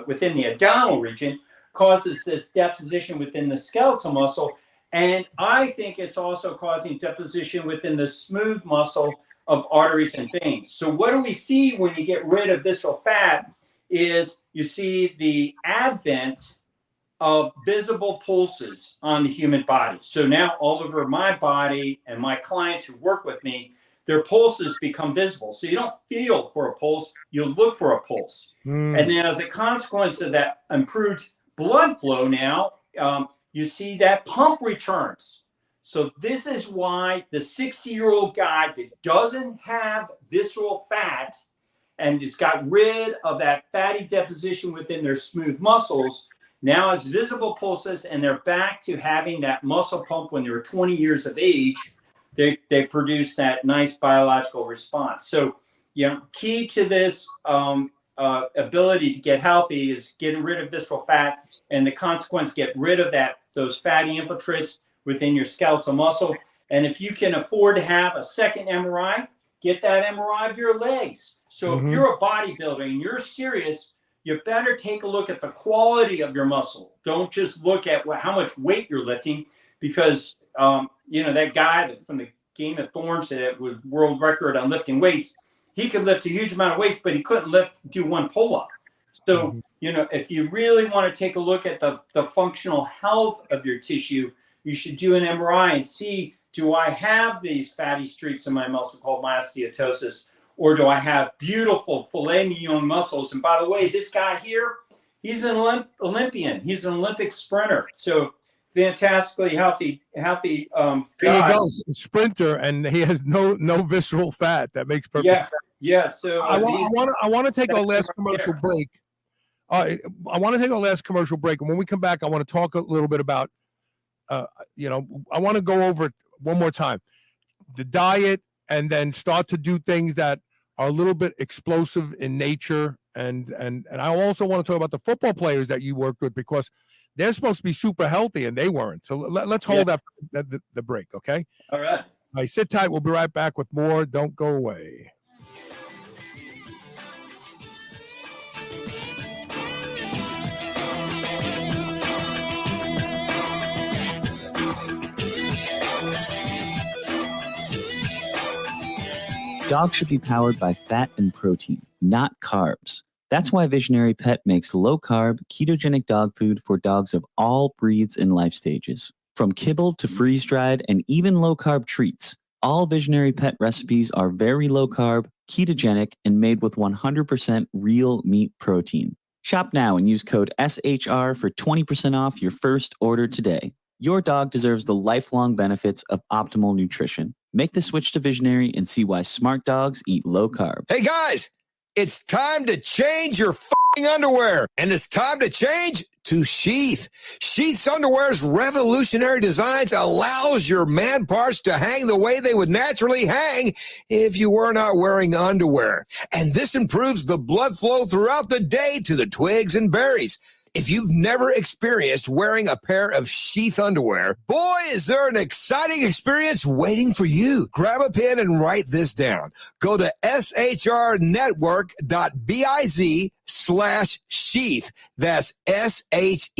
within the abdominal region causes this deposition within the skeletal muscle. And I think it's also causing deposition within the smooth muscle of arteries and veins. So what do we see when you get rid of visceral fat is you see the advent of visible pulses on the human body. So now all over my body and my clients who work with me, their pulses become visible. So you don't feel for a pulse, you look for a pulse. And then as a consequence of that improved blood flow now, you see that pump returns. So this is why the 60-year-old guy that doesn't have visceral fat and has got rid of that fatty deposition within their smooth muscles now has visible pulses, and they're back to having that muscle pump when they were 20 years of age. They produce that nice biological response. So, key to this ability to get healthy is getting rid of visceral fat, and the consequence, get rid of those fatty infiltrates within your skeletal muscle. And if you can afford to have a second MRI, get that MRI of your legs. So if you're a bodybuilder and you're serious, you better take a look at the quality of your muscle. Don't just look at how much weight you're lifting, because that guy from the Game of Thorns that was world record on lifting weights, he could lift a huge amount of weights, but he couldn't do one pull-up. So, if you really want to take a look at the functional health of your tissue, you should do an MRI and see, do I have these fatty streaks in my muscle called myostenosis, or do I have beautiful filet mignon muscles? And by the way, this guy here, he's an Olympian. He's an Olympic sprinter. So fantastically healthy guy. There he goes, sprinter, and he has no visceral fat. That makes perfect sense. Yeah. So I want to take our last commercial break. I want to take our last commercial break, and when we come back, I want to talk a little bit about. I want to go over it one more time, the diet, and then start to do things that are a little bit explosive in nature And I also want to talk about the football players that you worked with, because they're supposed to be super healthy and they weren't. So let's hold that the break, okay? All right. All right, sit tight. We'll be right back with more. Don't go away. Dogs should be powered by fat and protein, not carbs. That's why Visionary Pet makes low-carb, ketogenic dog food for dogs of all breeds and life stages. From kibble to freeze-dried and even low-carb treats, all Visionary Pet recipes are very low-carb, ketogenic, and made with 100% real meat protein. Shop now and use code SHR for 20% off your first order today. Your dog deserves the lifelong benefits of optimal nutrition. Make the switch to Visionary and see why smart dogs eat low carb. Hey guys, it's time to change your f***ing underwear, and it's time to change to Sheath. Sheath's underwear's revolutionary designs allows your man parts to hang the way they would naturally hang if you were not wearing underwear. And this improves the blood flow throughout the day to the twigs and berries. If you've never experienced wearing a pair of Sheath underwear, boy, is there an exciting experience waiting for you. Grab a pen and write this down. Go to shrnetwork.biz/sheath. That's SHEATH.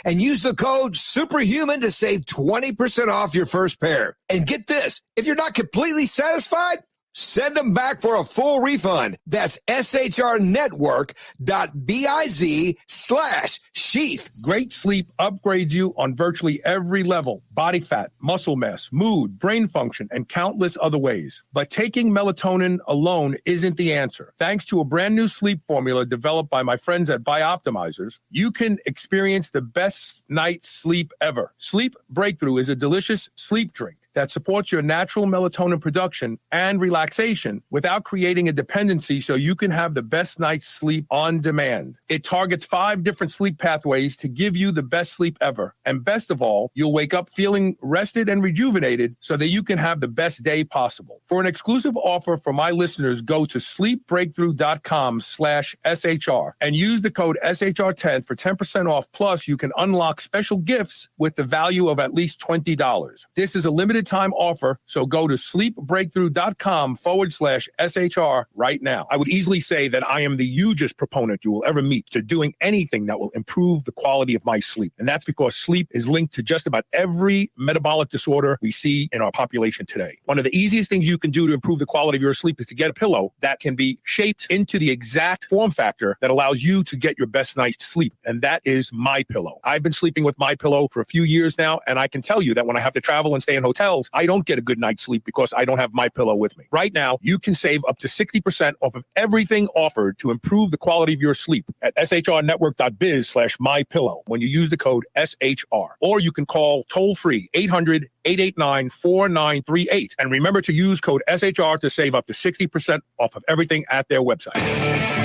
And use the code SUPERHUMAN to save 20% off your first pair. And get this, if you're not completely satisfied, send them back for a full refund. That's shrnetwork.biz/sheath. Great sleep upgrades you on virtually every level: body fat, muscle mass, mood, brain function, and countless other ways. But taking melatonin alone isn't the answer. Thanks to a brand new sleep formula developed by my friends at Bioptimizers, you can experience the best night's sleep ever. Sleep Breakthrough is a delicious sleep drink that supports your natural melatonin production and relaxation without creating a dependency, so you can have the best night's sleep on demand. It targets 5 different sleep pathways to give you the best sleep ever. And best of all, you'll wake up feeling rested and rejuvenated so that you can have the best day possible. For an exclusive offer for my listeners, go to sleepbreakthrough.com/SHR and use the code SHR10 for 10% off. Plus, you can unlock special gifts with the value of at least $20. This is a limited time offer, so go to sleepbreakthrough.com/SHR right now. I would easily say that I am the hugest proponent you will ever meet to doing anything that will improve the quality of my sleep. And that's because sleep is linked to just about every metabolic disorder we see in our population today. One of the easiest things you can do to improve the quality of your sleep is to get a pillow that can be shaped into the exact form factor that allows you to get your best night's sleep. And that is MyPillow. I've been sleeping with MyPillow for a few years now, and I can tell you that when I have to travel and stay in hotels, I don't get a good night's sleep because I don't have MyPillow with me. Right now, you can save up to 60% off of everything offered to improve the quality of your sleep at shrnetwork.biz/MyPillow when you use the code SHR. Or you can call toll-free 800-889-4938. And remember to use code SHR to save up to 60% off of everything at their website.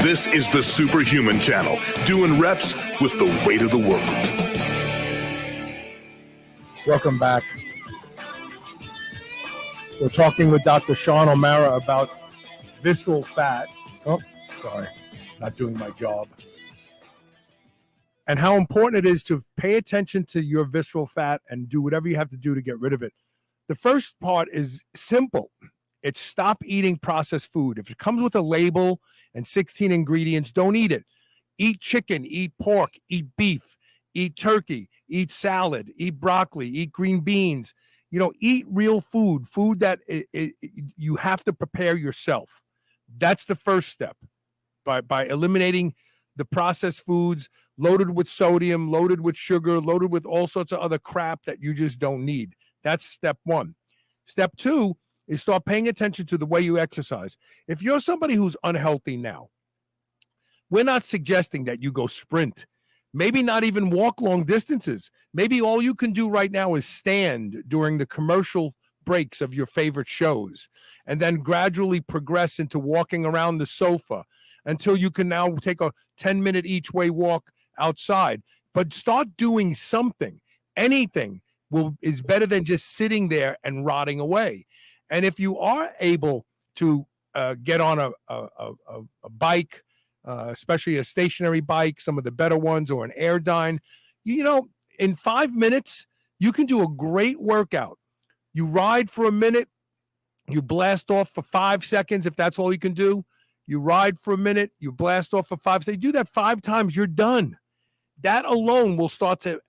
This is the Superhuman Channel, doing reps with the weight of the world. Welcome back. We're talking with Dr. Sean O'Mara about visceral fat. Oh, sorry, not doing my job. And how important it is to pay attention to your visceral fat and do whatever you have to do to get rid of it. The first part is simple. It's stop eating processed food. If it comes with a label and 16 ingredients, don't eat it. Eat chicken, eat pork, eat beef, eat turkey, eat salad, eat broccoli, eat green beans. Eat real food that you have to prepare yourself. That's the first step. By eliminating the processed foods loaded with sodium, loaded with sugar, loaded with all sorts of other crap that you just don't need. That's step 1. Step 2 is start paying attention to the way you exercise. If you're somebody who's unhealthy now, we're not suggesting that you go sprint. Maybe not even walk long distances. Maybe all you can do right now is stand during the commercial breaks of your favorite shows, and then gradually progress into walking around the sofa until you can now take a 10-minute each way walk outside. But start doing something. Anything is better than just sitting there and rotting away. And if you are able to get on a bike, especially a stationary bike, some of the better ones, or an Airdyne. In 5 minutes, you can do a great workout. You ride for a minute, you blast off for 5 seconds if that's all you can do. You ride for a minute, you blast off for 5 seconds. You do that 5 times, you're done. That alone will start to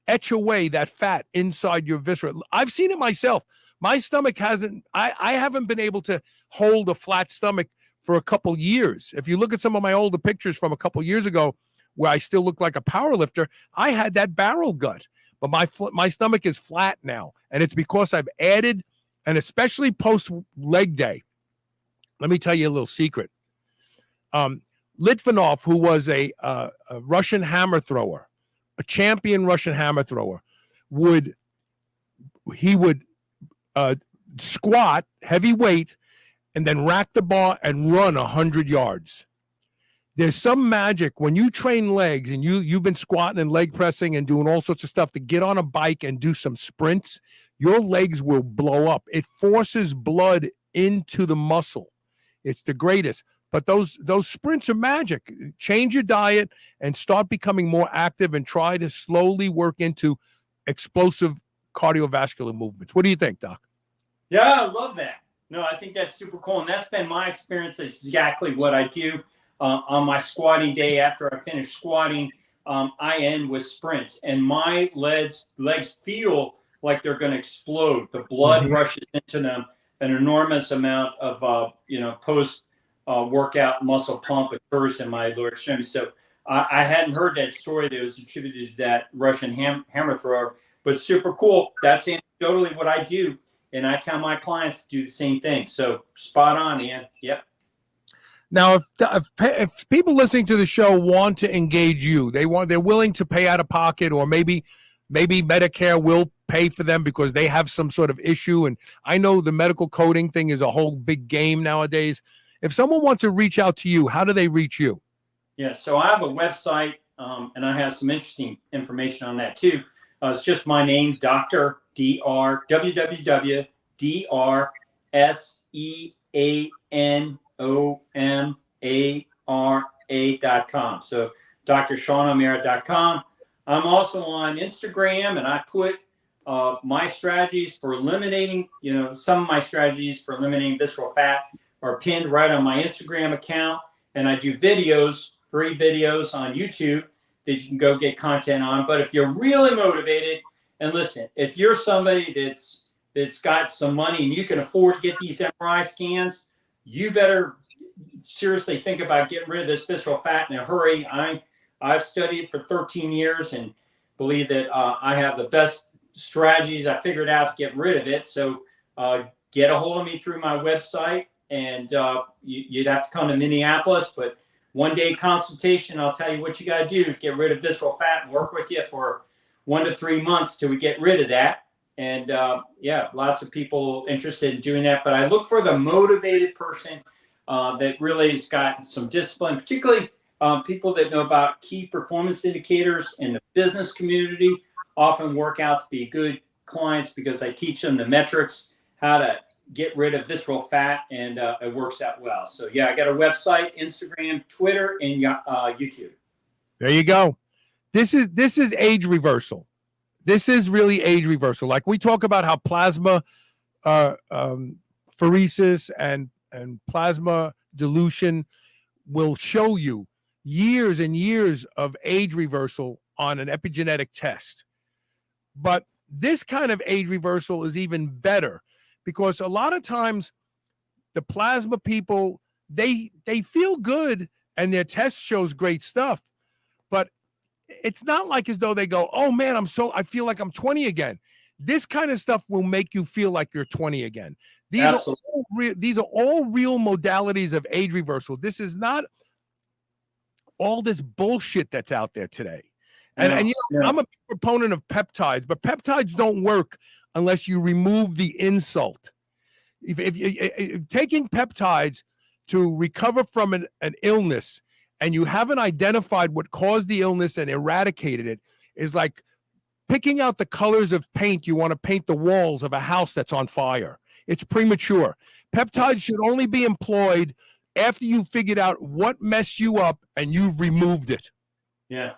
etch away that fat inside your viscera. I've seen it myself. My stomach I haven't been able to hold a flat stomach for a couple years. If you look at some of my older pictures from a couple years ago where I still look like a power lifter, I had that barrel gut. But my stomach is flat now, and it's because I've added, and especially post leg day. Let me tell you a little secret. Litvinov, who was a Russian hammer thrower, a champion Russian hammer thrower, would squat heavy weight and then rack the bar and run 100 yards. There's some magic when you train legs and you've been squatting and leg pressing and doing all sorts of stuff to get on a bike and do some sprints, your legs will blow up. It forces blood into the muscle. It's the greatest. But those sprints are magic. Change your diet and start becoming more active and try to slowly work into explosive cardiovascular movements. What do you think, Doc? Yeah, I love that. No, I think that's super cool. And that's been my experience. It's exactly what I do. On my squatting day, after I finish squatting, I end with sprints, and my legs feel like they're going to explode. The blood rushes into them, an enormous amount of post workout muscle pump occurs in my lower extremity. So I hadn't heard that story that was attributed to that Russian hammer thrower, but super cool. That's anecdotally what I do, and I tell my clients to do the same thing. So spot on, man. Yep. Now, if people listening to the show want to engage you, they're willing to pay out of pocket, or maybe Medicare will pay for them because they have some sort of issue. And I know the medical coding thing is a whole big game nowadays. If someone wants to reach out to you, how do they reach you? Yeah, so I have a website, and I have some interesting information on that too. It's just my name, Dr. Dr. DrSeanomara.com. So DrSeanomara.com. I'm also on Instagram, and I put my strategies for eliminating, some of my strategies for eliminating visceral fat are pinned right on my Instagram account. And I do videos, free videos on YouTube that you can go get content on. But if you're really motivated, and listen, if you're somebody that's got some money and you can afford to get these MRI scans, you better seriously think about getting rid of this visceral fat in a hurry. I've studied it for 13 years and believe that I have the best strategies I figured out to get rid of it. So get a hold of me through my website, and you'd have to come to Minneapolis, but one-day consultation, I'll tell you what you got to do to get rid of visceral fat and work with you for 1 to 3 months till we get rid of that. And lots of people interested in doing that. But I look for the motivated person that really has got some discipline, particularly people that know about key performance indicators in the business community often work out to be good clients because I teach them the metrics, how to get rid of visceral fat, and it works out well. So yeah, I got a website, Instagram, Twitter, and YouTube. There you go. This is age reversal. This is really age reversal. Like we talk about how plasma pheresis and plasma dilution will show you years and years of age reversal on an epigenetic test. But this kind of age reversal is even better because a lot of times the plasma people, they feel good and their test shows great stuff, but it's not like as though they go, oh man, I feel like I'm 20 again. This kind of stuff will make you feel like you're 20 again. These are all real modalities of age reversal. This is not all this bullshit that's out there today. And I'm a proponent of peptides, but peptides don't work unless you remove the insult. If taking peptides to recover from an illness and you haven't identified what caused the illness and eradicated it is like picking out the colors of paint you want to paint the walls of a house that's on fire. It's premature. Peptides should only be employed after you figured out what messed you up and you've removed it. Yeah.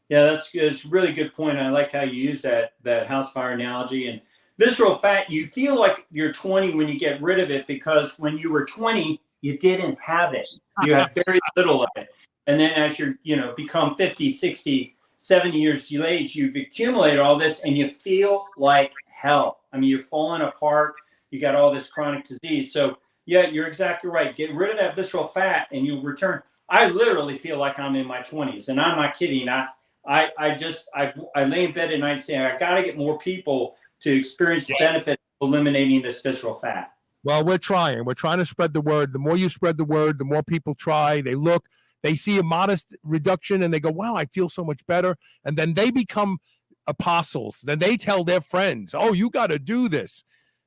Yeah, that's a really good point. I like how you use that house fire analogy. And visceral fat, you feel like you're 20 when you get rid of it, because when you were 20, you didn't have it. You had very little of it. And then as you're, become 50, 60, 70 years of age, you've accumulated all this and you feel like hell. I mean, you're falling apart. You got all this chronic disease. So yeah, you're exactly right. Get rid of that visceral fat and you'll return. I literally feel like I'm in my 20s, and I'm not kidding. I lay in bed at night saying, I got to get more people to experience the benefit of eliminating this visceral fat. Well, we're trying to spread the word. The more you spread the word, the more people try. They look, they see a modest reduction and they go, wow, I feel so much better. And then they become apostles. Then they tell their friends, oh, you got to do this.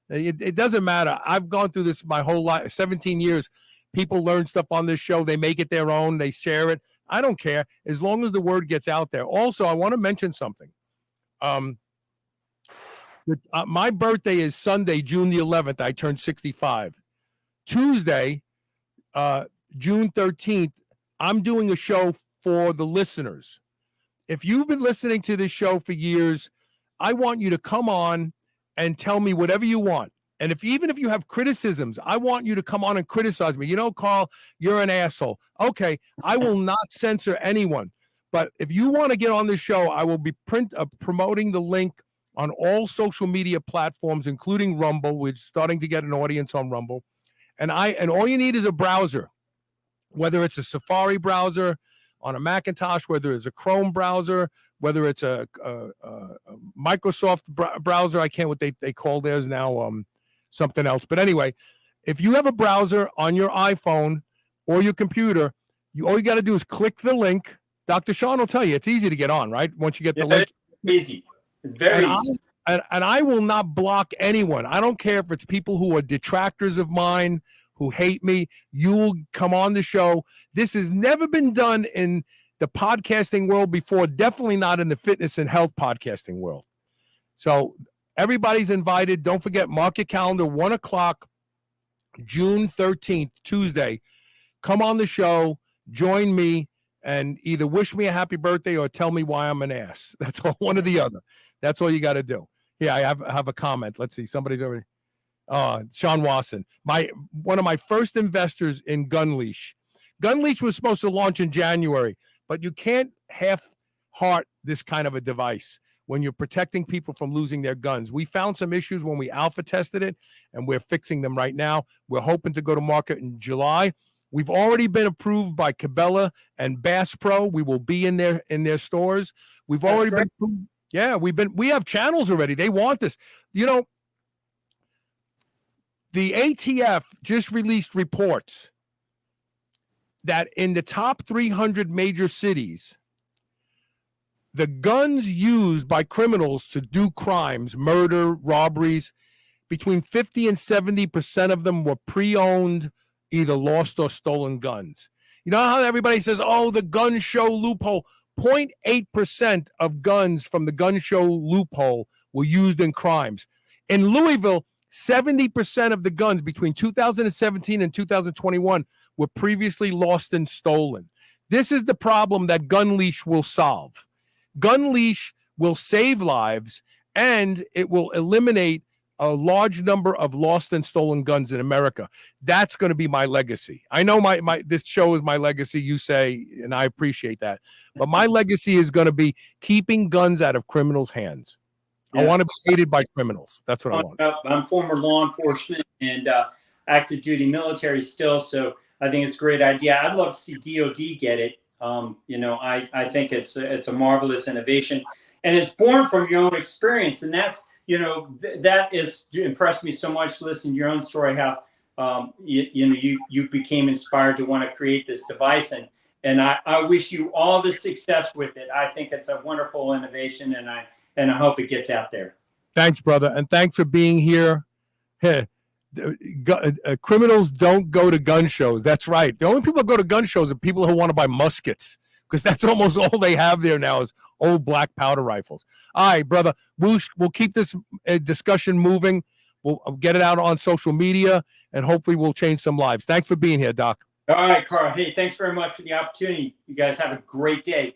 It doesn't matter. I've gone through this my whole life, 17 years. People learn stuff on this show. They make it their own. They share it. I don't care as long as the word gets out there. Also, I want to mention something. My birthday is Sunday, June the 11th. I turned 65. Tuesday, June 13th, I'm doing a show for the listeners. If you've been listening to this show for years, I want you to come on and tell me whatever you want. And even if you have criticisms, I want you to come on and criticize me. Carl, you're an asshole. Okay, I will not censor anyone. But if you want to get on this show, I will be promoting the link on all social media platforms, including Rumble. We're starting to get an audience on Rumble. And all you need is a browser, whether it's a Safari browser on a Macintosh, whether it's a Chrome browser, whether it's a Microsoft browser. I can't what they call theirs now, something else. But anyway, if you have a browser on your iPhone or your computer, all you got to do is click the link. Dr. Sean will tell you it's easy to get on, right? Once you get the link. Easy. Very easy. And I will not block anyone. I don't care if it's people who are detractors of mine, who hate me. You will come on the show. This has never been done in the podcasting world before, definitely not in the fitness and health podcasting world. So everybody's invited. Don't forget, mark your calendar, 1 o'clock, June 13th, Tuesday. Come on the show, join me, and either wish me a happy birthday or tell me why I'm an ass. That's all, one or the other. That's all you got to do. Yeah, I have a comment. Let's see. Somebody's already. Sean Wasson, one of my first investors in Gunleash. Gunleash was supposed to launch in January, but you can't half-heart this kind of a device when you're protecting people from losing their guns. We found some issues when we alpha tested it, and we're fixing them right now. We're hoping to go to market in July. We've already been approved by Cabela and Bass Pro. We will be in their stores. We've already been approved. Yeah, we have channels already. They want this. The ATF just released reports that in the top 300 major cities, the guns used by criminals to do crimes, murder, robberies, between 50 and 70% of them were pre-owned, either lost or stolen guns. You know how everybody says, oh, the gun show loophole? 0.8% of guns from the gun show loophole were used in crimes. In Louisville, 70% of the guns between 2017 and 2021 were previously lost and stolen. This is the problem that Gunleash will solve. Gunleash will save lives, and it will eliminate a large number of lost and stolen guns in America. That's going to be my legacy. I know this show is my legacy, you say, and I appreciate that. But my legacy is going to be keeping guns out of criminals' hands. Yeah. I want to be hated by criminals. That's what I want. I'm former law enforcement and active duty military still, so I think it's a great idea. I'd love to see DOD get it. I think it's a marvelous innovation, and it's born from your own experience, and that's that is impressed me so much. Listen to your own story, how you became inspired to want to create this device, and I wish you all the success with it. I think it's a wonderful innovation, and I hope it gets out there. Thanks, brother, and thanks for being here. Criminals don't go to gun shows. That's right. The only people that go to gun shows are people who want to buy muskets, because that's almost all they have there now is old black powder rifles. All right, brother, we'll keep this discussion moving, We'll get it out on social media, and hopefully we'll change some lives. Thanks for being here, Doc. All right, Carl. Hey, thanks very much for the opportunity. You guys have a great day.